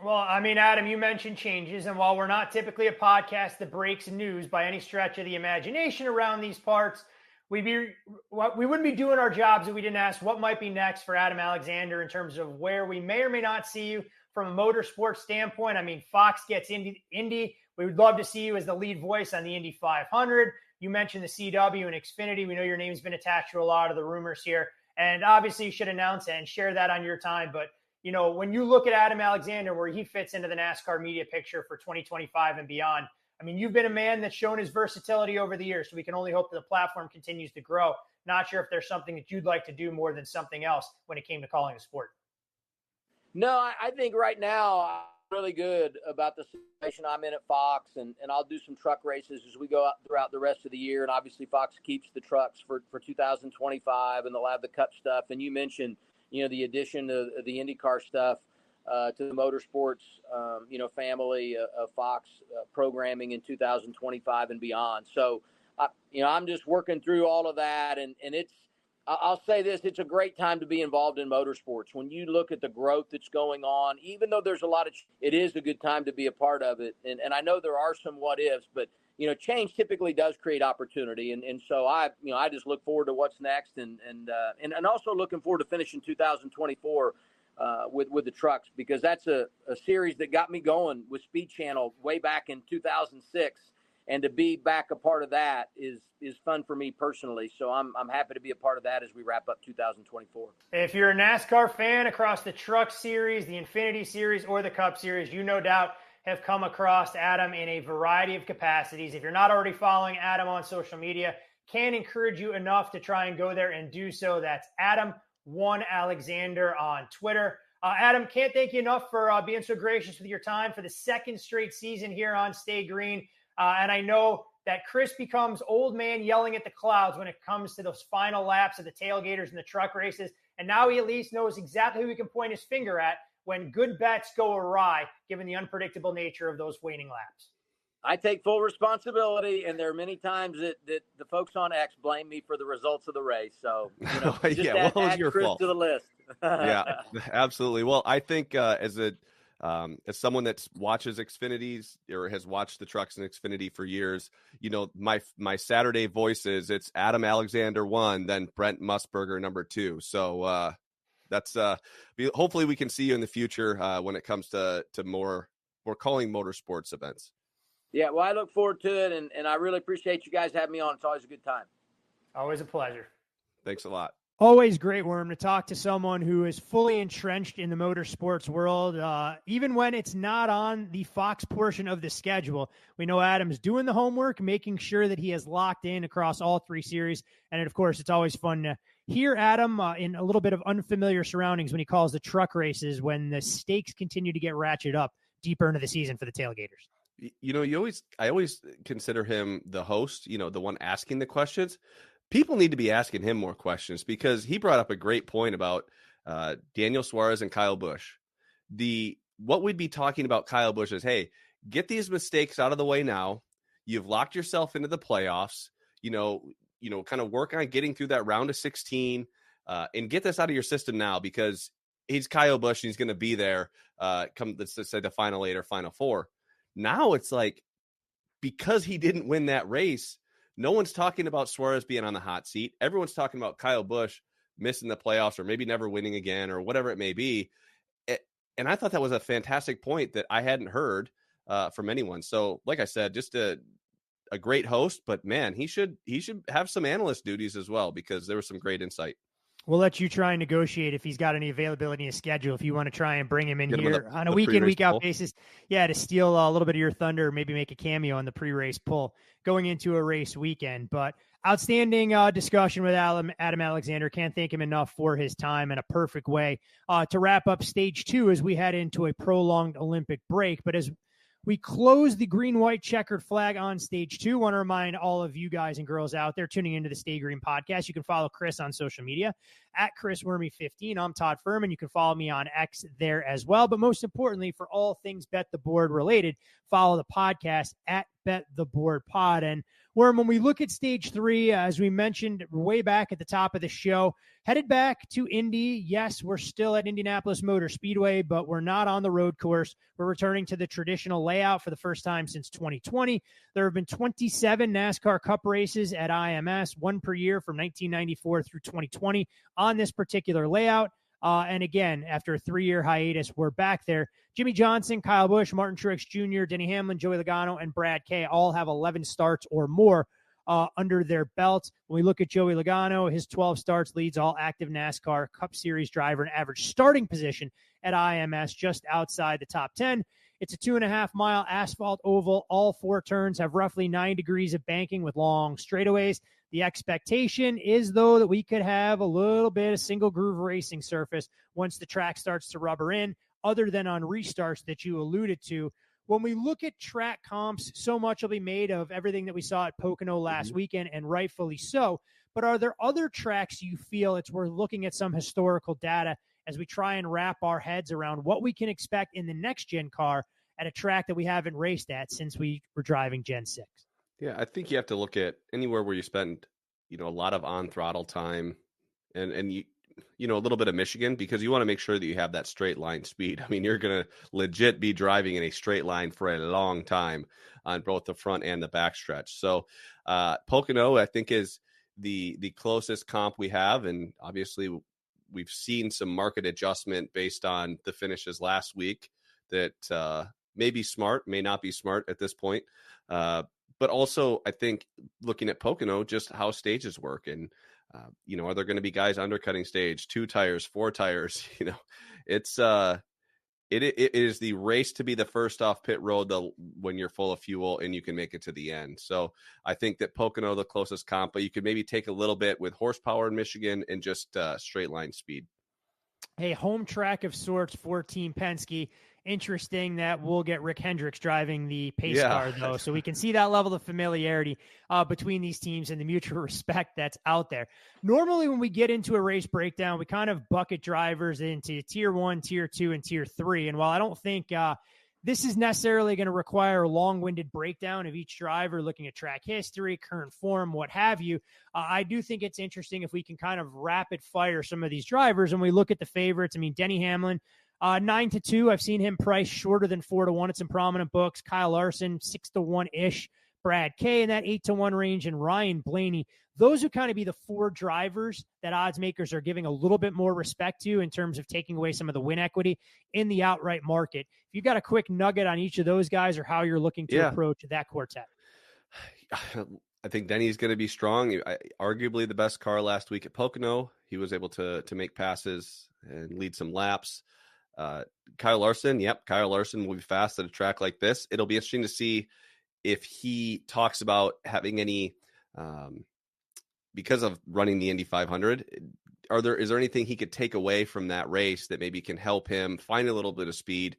Well, I mean, Adam, you mentioned changes, and while we're not typically a podcast that breaks news by any stretch of the imagination around these parts, we wouldn't be doing our jobs if we didn't ask what might be next for Adam Alexander in terms of where we may or may not see you from a motorsports standpoint. I mean, Fox gets Indy. We would love to see you as the lead voice on the Indy 500. You mentioned the CW and Xfinity. We know your name's been attached to a lot of the rumors here, and obviously you should announce it and share that on your time, but you know, when you look at Adam Alexander, where he fits into the NASCAR media picture for 2025 and beyond, I mean, you've been a man that's shown his versatility over the years, so we can only hope that the platform continues to grow. Not sure if there's something that you'd like to do more than something else when it came to calling a sport. No, I think right now I'm really good about the situation I'm in at Fox, and I'll do some truck races as we go out throughout the rest of the year. And obviously Fox keeps the trucks for 2025, and they'll have the Cup stuff. And you mentioned, you know, the addition of the IndyCar stuff to the motorsports, family of Fox programming in 2025 and beyond. So, I'm just working through all of that. And I'll say this, it's a great time to be involved in motorsports. When you look at the growth that's going on, even though there's a lot of, it is a good time to be a part of it. And I know there are some what ifs, but change typically does create opportunity. And so I just look forward to what's next and also looking forward to finishing 2024 with the trucks, because that's a series that got me going with Speed Channel way back in 2006. And to be back a part of that is fun for me personally. So I'm happy to be a part of that as we wrap up 2024. If you're a NASCAR fan across the Truck Series, the Infinity Series, or the Cup Series, you no doubt have come across Adam in a variety of capacities. If you're not already following Adam on social media, can't encourage you enough to try and go there and do so. That's Adam1Alexander on Twitter. Adam, can't thank you enough for being so gracious with your time for the second straight season here on Stay Green. And I know that Chris becomes old man yelling at the clouds when it comes to those final laps of the tailgaters and the truck races. And now he at least knows exactly who he can point his finger at when good bets go awry, given the unpredictable nature of those waning laps. I take full responsibility, and there are many times that the folks on X blame me for the results of the race. So, just add your Chris fault to the list. Yeah, absolutely. Well, I think as someone that watches Xfinities or has watched the trucks in Xfinity for years, my Saturday voices, it's Adam Alexander 1, then Brent Musburger number 2. So that's hopefully we can see you in the future when it comes to more calling motorsports events. Yeah, well, I look forward to it, and I really appreciate you guys having me on. It's always a good time. Always a pleasure. Thanks a lot. Always great, Werme, to talk to someone who is fully entrenched in the motorsports world, even when it's not on the Fox portion of the schedule. We know Adam's doing the homework, making sure that he has locked in across all three series. And, of course, it's always fun to hear Adam in a little bit of unfamiliar surroundings when he calls the truck races, when the stakes continue to get ratcheted up deeper into the season for the tailgaters. I always consider him the host, the one asking the questions. People need to be asking him more questions, because he brought up a great point about Daniel Suarez and Kyle Busch. What we'd be talking about Kyle Busch is, hey, get these mistakes out of the way now. You've locked yourself into the playoffs, kind of work on getting through that round of 16 and get this out of your system now, because he's Kyle Busch and he's going to be there come, let's just say, the final 8 or final 4. Now it's like, because he didn't win that race, no one's talking about Suarez being on the hot seat. Everyone's talking about Kyle Busch missing the playoffs or maybe never winning again or whatever it may be. And I thought that was a fantastic point that I hadn't heard from anyone. So like I said, just a great host, but man, he should have some analyst duties as well, because there was some great insight. We'll let you try and negotiate if he's got any availability in his schedule, if you want to try and bring him in here on a week-in, week-out basis. Yeah, to steal a little bit of your thunder, maybe make a cameo on the pre-race pull going into a race weekend. But outstanding discussion with Adam Alexander. Can't thank him enough for his time, and a perfect way to wrap up stage 2 as we head into a prolonged Olympic break. But as we close the green-white checkered flag on stage 2, want to remind all of you guys and girls out there tuning into the Stay Green podcast, you can follow Chris on social media at Chris Werme 15. I'm Todd Fuhrman. You can follow me on X there as well. But most importantly, for all things Bet the Board related, follow the podcast at @BetTheBoardPod. And when we look at stage 3, as we mentioned way back at the top of the show, headed back to Indy. Yes, we're still at Indianapolis Motor Speedway, but we're not on the road course. We're returning to the traditional layout for the first time since 2020. There have been 27 NASCAR Cup races at IMS, one per year from 1994 through 2020 on this particular layout. And again, after a 3-year hiatus, we're back there. Jimmy Johnson, Kyle Busch, Martin Truex Jr., Denny Hamlin, Joey Logano, and Brad Kay all have 11 starts or more under their belts. When we look at Joey Logano, his 12 starts leads all active NASCAR Cup Series driver in average starting position at IMS, just outside the top 10. It's a 2.5-mile asphalt oval. All 4 turns have roughly 9 degrees of banking with long straightaways. The expectation is, though, that we could have a little bit of single groove racing surface once the track starts to rubber in, other than on restarts that you alluded to. When we look at track comps, so much will be made of everything that we saw at Pocono last weekend, and rightfully so. But are there other tracks you feel it's worth looking at some historical data as we try and wrap our heads around what we can expect in the next-gen car at a track that we haven't raced at since we were driving Gen 6? Yeah, I think you have to look at anywhere where you spend, a lot of on throttle time and a little bit of Michigan, because you want to make sure that you have that straight line speed. I mean, you're going to legit be driving in a straight line for a long time on both the front and the back stretch. So Pocono, I think, is the closest comp we have. And obviously we've seen some market adjustment based on the finishes last week that may be smart, may not be smart at this point. But also, I think looking at Pocono, just how stages work, and are there going to be guys undercutting stage, 2 tires, 4 tires? It is the race to be the first off pit road when you're full of fuel and you can make it to the end. So I think that Pocono, the closest comp, but you could maybe take a little bit with horsepower in Michigan and just straight line speed. Hey, home track of sorts for Team Penske. Interesting that we'll get Rick Hendricks driving the pace car, though, so we can see that level of familiarity between these teams and the mutual respect that's out there. Normally, when we get into a race breakdown, we kind of bucket drivers into Tier 1, Tier 2, and Tier 3. And while I don't think this is necessarily going to require a long-winded breakdown of each driver, looking at track history, current form, what have you, I do think it's interesting if we can kind of rapid fire some of these drivers. And we look at the favorites. I mean, Denny Hamlin, 9-2. I've seen him priced shorter than 4-1. It's in prominent books. Kyle Larson, 6-1-ish. Brad Kay in that 8-1 range, and Ryan Blaney. Those would kind of be the 4 drivers that odds makers are giving a little bit more respect to in terms of taking away some of the win equity in the outright market. If you got a quick nugget on each of those guys or how you're looking to approach that quartet. I think Denny's going to be strong. Arguably the best car last week at Pocono. He was able to make passes and lead some laps. Kyle Larson, Kyle Larson will be fast at a track like this. It'll be interesting to see if he talks about having any, because of running the Indy 500, is there anything he could take away from that race that maybe can help him find a little bit of speed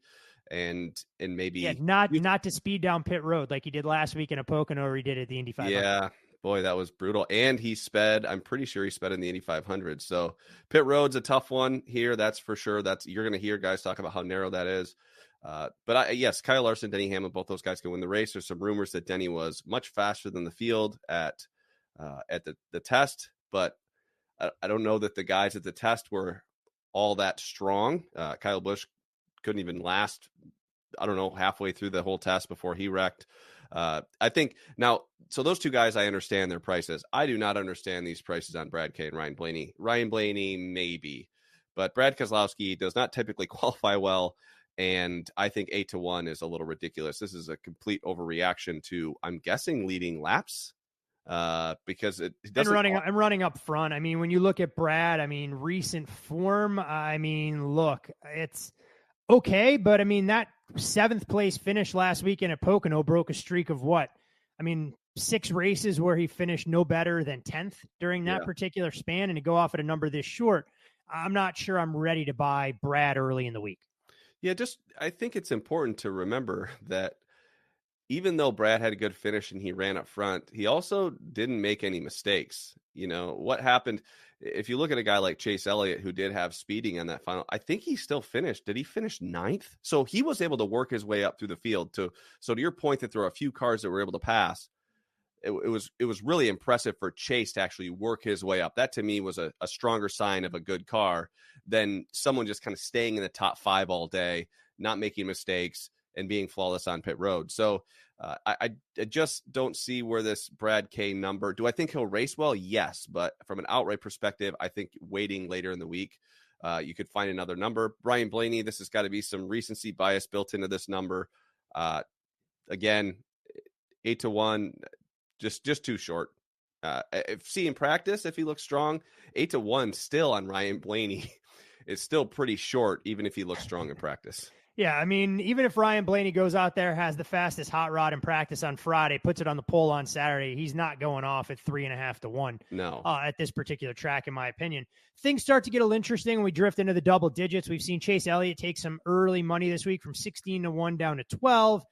and maybe not to speed down pit road like he did last week in a Pocono, or he did at the Indy 500. Yeah. Boy, that was brutal. And he sped. I'm pretty sure he sped in the Indy 500. So pit road's a tough one here. That's for sure. You're going to hear guys talk about how narrow that is. But yes, Kyle Larson, Denny Hamlin, both those guys can win the race. There's some rumors that Denny was much faster than the field at the test, but I don't know that the guys at the test were all that strong. Kyle Busch couldn't even last, halfway through the whole test before he wrecked. I think now, so those 2 guys, I understand their prices. I do not understand these prices on Brad Kay and Ryan Blaney. Ryan Blaney, maybe, but Brad Keselowski does not typically qualify well. And I think 8-1 is a little ridiculous. This is a complete overreaction to, I'm guessing, leading laps. Because it doesn't. I'm running up front. I mean, when you look at Brad, recent form, look, it's okay, but that 7th place finish last weekend at Pocono broke a streak of 6 races where he finished no better than 10th during that particular span, and to go off at a number this short, I'm not sure I'm ready to buy Brad early in the week. Yeah, I think it's important to remember that even though Brad had a good finish and he ran up front, he also didn't make any mistakes. What happened? if you look at a guy like Chase Elliott, who did have speeding on that final, I think he still finished. Did he finish 9th? So he was able to work his way up through the field. So to your point that there were a few cars that were able to pass, it was really impressive for Chase to actually work his way up. That to me was a stronger sign of a good car than someone just kind of staying in the top 5 all day, not making mistakes and being flawless on pit road. So I just don't see where this Brad K number, do I think he'll race well? Yes. But from an outright perspective, I think waiting later in the week, you could find another number. Brian Blaney, this has got to be some recency bias built into this number. Again, 8-1, just too short. If seeing practice, if he looks strong, 8-1 still on Ryan Blaney is still pretty short, even if he looks strong in practice. Yeah, I mean, even if Ryan Blaney goes out there, has the fastest hot rod in practice on Friday, puts it on the pole on Saturday, he's not going off at 3.5-1. No, at this particular track, in my opinion. Things start to get a little interesting when we drift into the double digits. We've seen Chase Elliott take some early money this week from 16-1 down to 12.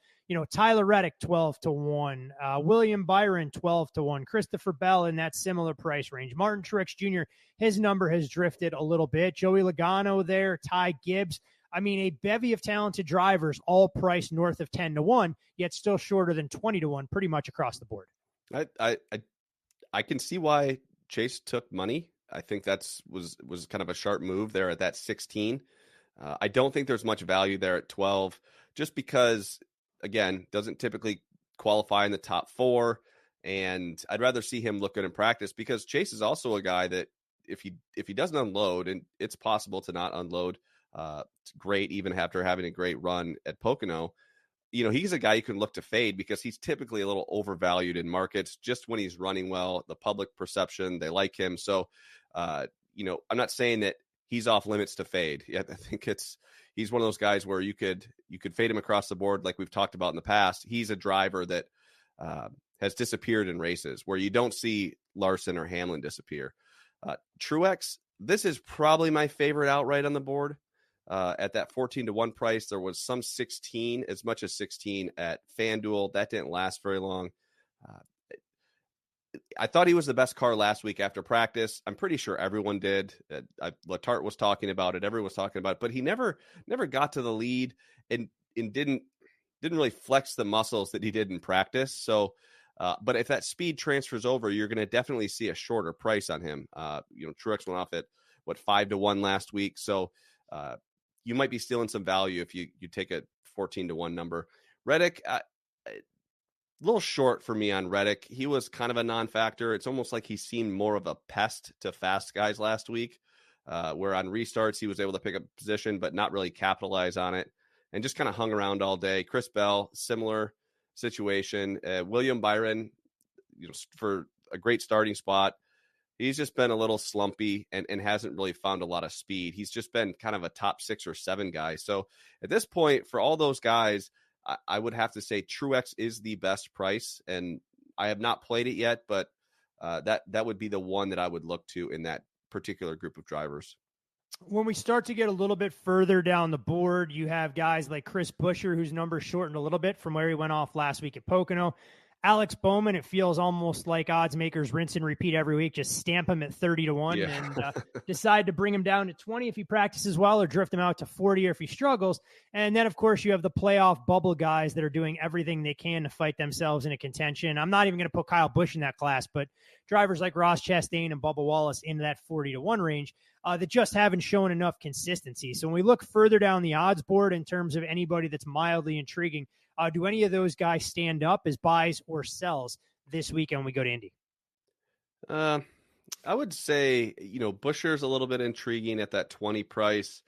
Tyler Reddick, 12-1. William Byron, 12-1. Christopher Bell in that similar price range. Martin Truex Jr., his number has drifted a little bit. Joey Logano there. Ty Gibbs. I mean, a bevy of talented drivers, all priced north of 10-1, yet still shorter than 20-1, pretty much across the board. I can see why Chase took money. I think was kind of a sharp move there at that 16. I don't think there's much value there at 12, just because, again, doesn't typically qualify in the top 4. And I'd rather see him look good in practice, because Chase is also a guy that if he doesn't unload, and it's possible to not unload great even after having a great run at Pocono, he's a guy you can look to fade, because he's typically a little overvalued in markets. Just when he's running well, the public perception, they like him. So, I'm not saying that he's off limits to fade. Yeah, I think he's one of those guys where you could fade him across the board, like we've talked about in the past. He's a driver that has disappeared in races where you don't see Larson or Hamlin disappear. Truex, this is probably my favorite outright on the board. At that 14-1 price, there was some 16, as much as 16 at FanDuel. That didn't last very long. I thought he was the best car last week after practice. I'm pretty sure everyone did. Letarte was talking about it. Everyone was talking about it, but he never got to the lead and didn't really flex the muscles that he did in practice. So, but if that speed transfers over, you're going to definitely see a shorter price on him. Truex went off at 5-1 last week. So, you might be stealing some value if you take a 14-1 number. Reddick, a little short for me on Reddick. He was kind of a non-factor. It's almost like he seemed more of a pest to fast guys last week, where on restarts he was able to pick up position but not really capitalize on it, and just kind of hung around all day. Chris Bell, similar situation. William Byron, for a great starting spot, he's just been a little slumpy and hasn't really found a lot of speed. He's just been kind of a top 6 or 7 guy. So at this point, for all those guys, I would have to say Truex is the best price. And I have not played it yet, but that would be the one that I would look to in that particular group of drivers. When we start to get a little bit further down the board, you have guys like Chris Buescher, whose number shortened a little bit from where he went off last week at Pocono. Alex Bowman, it feels almost like odds makers rinse and repeat every week. Just stamp him at 30-1 and decide to bring him down to 20 if he practices well, or drift him out to 40 if he struggles. And then, of course, you have the playoff bubble guys that are doing everything they can to fight themselves into contention. I'm not even going to put Kyle Busch in that class, but drivers like Ross Chastain and Bubba Wallace into that 40-1 range that just haven't shown enough consistency. So when we look further down the odds board in terms of anybody that's mildly intriguing, do any of those guys stand up as buys or sells this weekend when we go to Indy? I would say, Buescher's a little bit intriguing at that 20 price.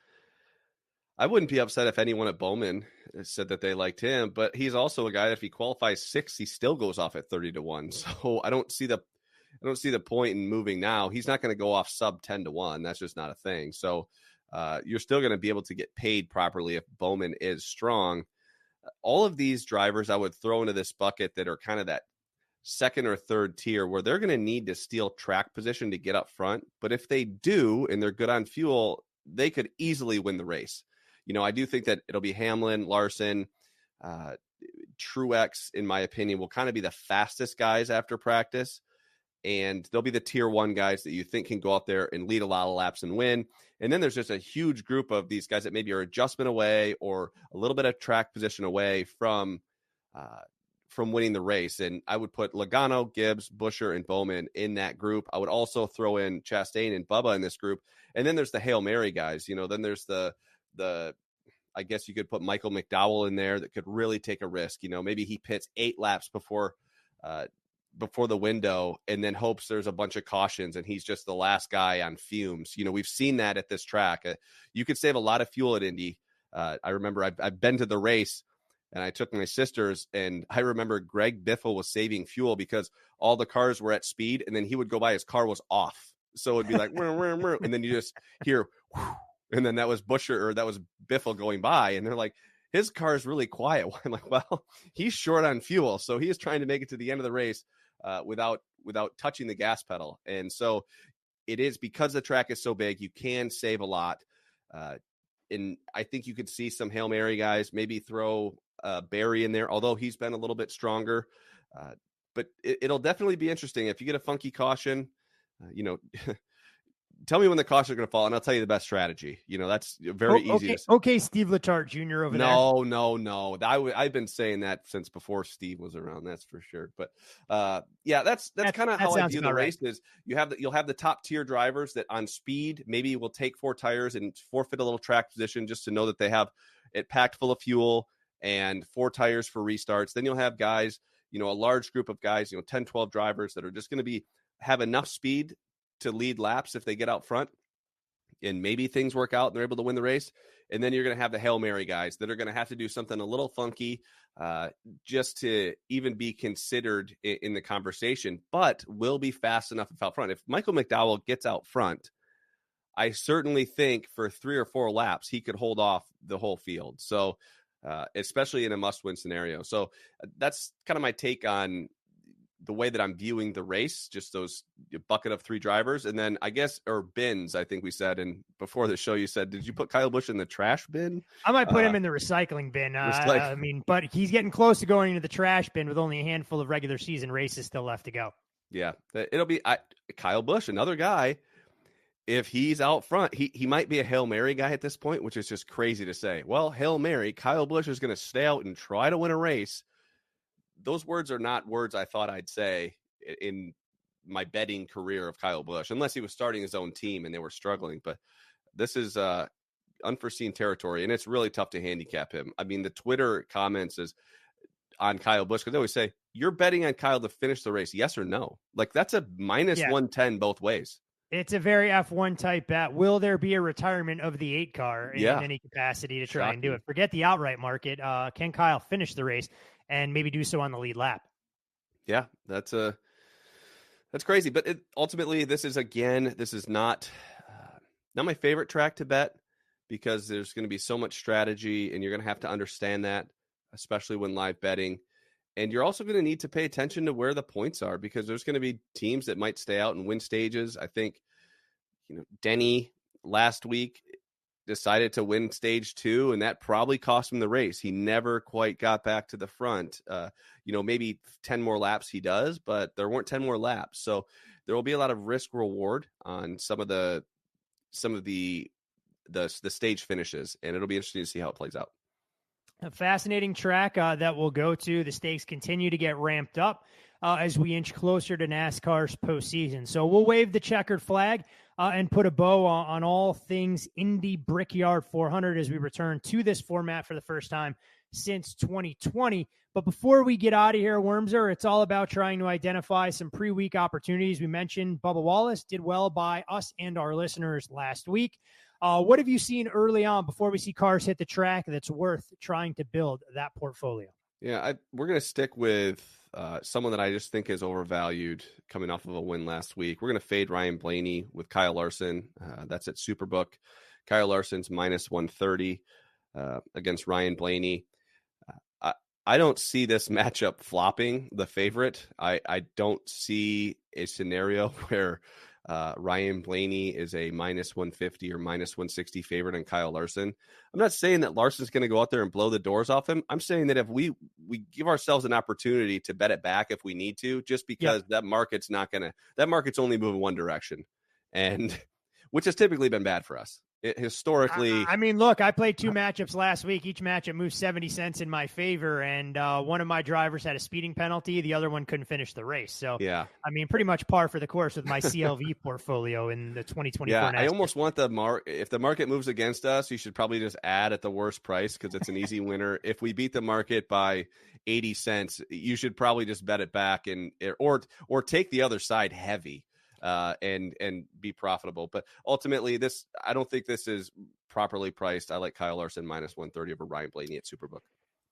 I wouldn't be upset if anyone at Bowman said that they liked him, but he's also a guy that if he qualifies 6th, he still goes off at 30-1. So I don't see the point in moving now. He's not going to go off sub 10-1. That's just not a thing. So you're still going to be able to get paid properly if Bowman is strong. All of these drivers I would throw into this bucket that are kind of that second or third tier, where they're going to need to steal track position to get up front. But if they do, and they're good on fuel, they could easily win the race. I do think that it'll be Hamlin, Larson, Truex, in my opinion, will kind of be the fastest guys after practice. and they'll be the tier 1 guys that you think can go out there and lead a lot of laps and win. And then there's just a huge group of these guys that maybe are adjustment away or a little bit of track position away from winning the race. And I would put Logano, Gibbs, Buescher, and Bowman in that group. I would also throw in Chastain and Bubba in this group. And then there's the Hail Mary guys. Then there's the I guess you could put Michael McDowell in there that could really take a risk. Maybe he pits 8 laps before the window and then hopes there's a bunch of cautions and he's just the last guy on fumes. We've seen that at this track. You could save a lot of fuel at Indy. I remember I've been to the race and I took my sisters, and I remember Greg Biffle was saving fuel because all the cars were at speed, and then he would go by, his car was off. So it'd be like, and then you just hear, and then that was Buescher or that was Biffle going by, and they're like, his car is really quiet. I'm like, well, he's short on fuel, so he is trying to make it to the end of the race without touching the gas pedal. And so it is, because the track is so big, you can save a lot. And I think you could see some Hail Mary guys, maybe throw Barry in there, although he's been a little bit stronger. But it'll definitely be interesting. If you get a funky caution, tell me when the caution are going to fall, and I'll tell you the best strategy. That's very easy. Okay, Steve Letarte Jr. over there. No. I've been saying that since before Steve was around. That's for sure. But that's kind of how I view the race. Is you'll have the top tier drivers that on speed maybe will take 4 tires and forfeit a little track position just to know that they have it packed full of fuel and 4 tires for restarts. Then you'll have guys, a large group of guys, 10, 12 drivers that are just going to have enough speed to lead laps if they get out front, and maybe things work out and they're able to win the race. And then you're going to have the Hail Mary guys that are going to have to do something a little funky just to even be considered in the conversation, but will be fast enough if out front. If Michael McDowell gets out front, I certainly think for 3 or 4 laps, he could hold off the whole field. So especially in a must-win scenario. So that's kind of my take on the way that I'm viewing the race, just those bucket of 3 drivers. And then I guess, or bins, I think we said, and before the show you said, did you put Kyle Busch in the trash bin? I might put him in the recycling bin. But he's getting close to going into the trash bin with only a handful of regular season races still left to go. Yeah, it'll be Kyle Busch, another guy. If he's out front, he might be a Hail Mary guy at this point, which is just crazy to say. Well, Hail Mary, Kyle Busch is going to stay out and try to win a race. Those words are not words I thought I'd say in my betting career of Kyle Busch, unless he was starting his own team and they were struggling. But this is unforeseen territory, and it's really tough to handicap him. I mean, the Twitter comments is on Kyle Busch, because they always say, you're betting on Kyle to finish the race, yes or no? Like, that's a minus 110 both ways. It's a very F1 type bet. Will there be a retirement of the 8 car in any capacity to try and do it? Forget the outright market. Can Kyle finish the race and maybe do so on the lead lap? Yeah, that's crazy. But ultimately, this is not my favorite track to bet, because there's going to be so much strategy, and you're going to have to understand that, especially when live betting. And you're also going to need to pay attention to where the points are, because there's going to be teams that might stay out and win stages. I think, Denny last week decided to win stage 2, and that probably cost him the race. He never quite got back to the front. Maybe 10 more laps he does, but there weren't 10 more laps. So there will be a lot of risk reward on some of the stage finishes, and it'll be interesting to see how it plays out. A fascinating track that we'll go to. The stakes continue to get ramped up as we inch closer to NASCAR's postseason. So we'll wave the checkered flag and put a bow on all things Indy Brickyard 400 as we return to this format for the first time since 2020. But before we get out of here, Wormser, it's all about trying to identify some pre-week opportunities. We mentioned Bubba Wallace did well by us and our listeners last week. What have you seen early on before we see cars hit the track that's worth trying to build that portfolio? Yeah, we're going to stick with someone that I just think is overvalued coming off of a win last week. We're going to fade Ryan Blaney with Kyle Larson. That's at Superbook. Kyle Larson's minus 130 against Ryan Blaney. I don't see this matchup flopping the favorite. I don't see a scenario where Ryan Blaney is a minus 150 or minus 160 favorite on Kyle Larson. I'm not saying that Larson's going to go out there and blow the doors off him. I'm saying that if we give ourselves an opportunity to bet it back if we need to, just because that market's only moving one direction, and which has typically been bad for us. Historically, I mean, look, I played 2 matchups last week. Each matchup moved 70 cents in my favor, and one of my drivers had a speeding penalty. The other one couldn't finish the race. So, yeah, I mean, pretty much par for the course with my CLV portfolio in the 2024. Yeah, NASCAR. I almost want if the market moves against us, you should probably just add at the worst price because it's an easy winner. If we beat the market by 80 cents, you should probably just bet it back or take the other side heavy. And be profitable. But ultimately, I don't think this is properly priced. I like Kyle Larson minus 130 over Ryan Blaney at Superbook.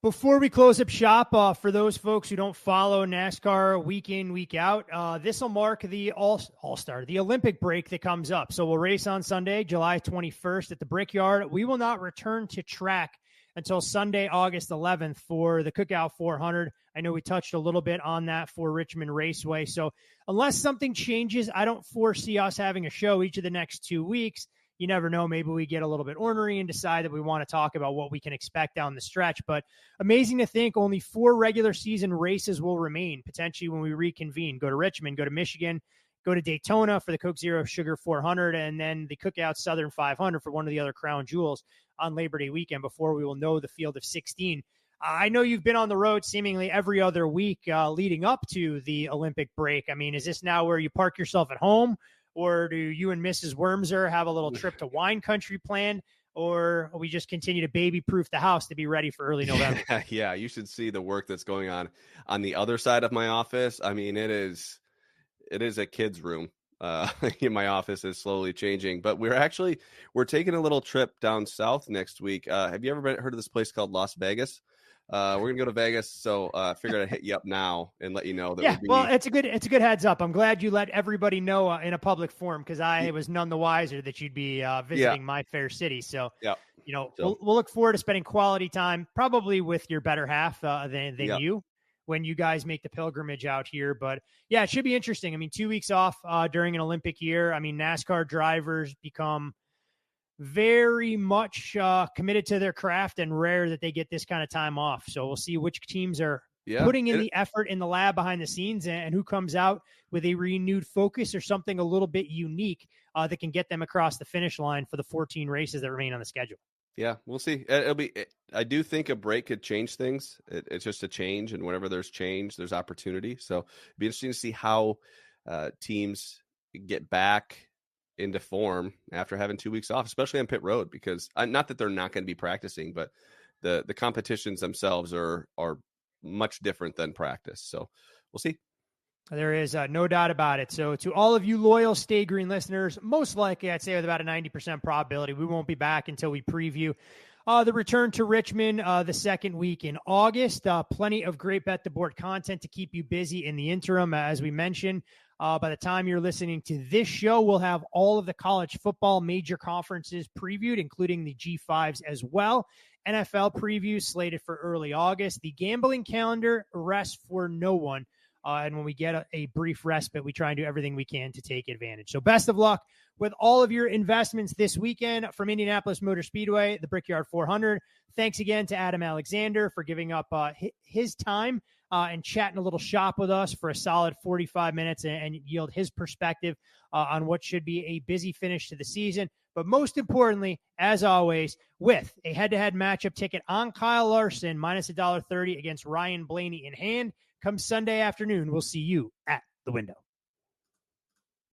Before we close up shop, for those folks who don't follow NASCAR week in, week out, this will mark the All-Star, the Olympic break that comes up. So we'll race on Sunday, July 21st at the Brickyard. We will not return to track until Sunday, August 11th for the Cookout 400. I know we touched a little bit on that for Richmond Raceway. So unless something changes, I don't foresee us having a show each of the next 2 weeks. You never know. Maybe we get a little bit ornery and decide that we want to talk about what we can expect down the stretch. But amazing to think only 4 regular season races will remain potentially when we reconvene. Go to Richmond, go to Michigan, go to Daytona for the Coke Zero Sugar 400, and then the Cookout Southern 500 for one of the other crown jewels on Labor Day weekend before we will know the field of 16. I know you've been on the road seemingly every other week leading up to the Olympic break. I mean, is this now where you park yourself at home, or do you and Mrs. Wormser have a little trip to wine country planned, or we just continue to baby-proof the house to be ready for early November? Yeah, you should see the work that's going on the other side of my office. I mean, it is a kid's room. My office is slowly changing, but we're taking a little trip down south next week. Have you ever heard of this place called Las Vegas? We're gonna go to Vegas, so I figured I'd hit you up now and let you know that. Yeah, well, it's a good heads up. I'm glad you let everybody know in a public forum, because I was none the wiser that you'd be visiting my fair city. So, we'll look forward to spending quality time, probably with your better half than you, when you guys make the pilgrimage out here. But yeah, it should be interesting. I mean, 2 weeks off during an Olympic year. I mean, NASCAR drivers become very much committed to their craft, and rare that they get this kind of time off. So we'll see which teams are putting in the effort in the lab behind the scenes, and who comes out with a renewed focus or something a little bit unique that can get them across the finish line for the 14 races that remain on the schedule. Yeah, we'll see. I do think a break could change things. It's just a change, and whenever there's change, there's opportunity. So it'd be interesting to see how teams get back into form after having 2 weeks off, especially on pit road, because not that they're not going to be practicing, but the competitions themselves are much different than practice. So we'll see. There is no doubt about it. So to all of you loyal Stay Green listeners, most likely I'd say with about a 90% probability, we won't be back until we preview the return to Richmond the second week in August. Plenty of great Bet the Board content to keep you busy in the interim. As we mentioned, by the time you're listening to this show, we'll have all of the college football major conferences previewed, including the G5s as well. NFL previews slated for early August. The gambling calendar rests for no one. And when we get a brief respite, we try and do everything we can to take advantage. So best of luck with all of your investments this weekend. From Indianapolis Motor Speedway, the Brickyard 400. Thanks again to Adam Alexander for giving up his time and chatting a little shop with us for a solid 45 minutes and yield his perspective on what should be a busy finish to the season. But most importantly, as always, with a head-to-head matchup ticket on Kyle Larson, minus $1.30 against Ryan Blaney in hand, come Sunday afternoon, we'll see you at the window.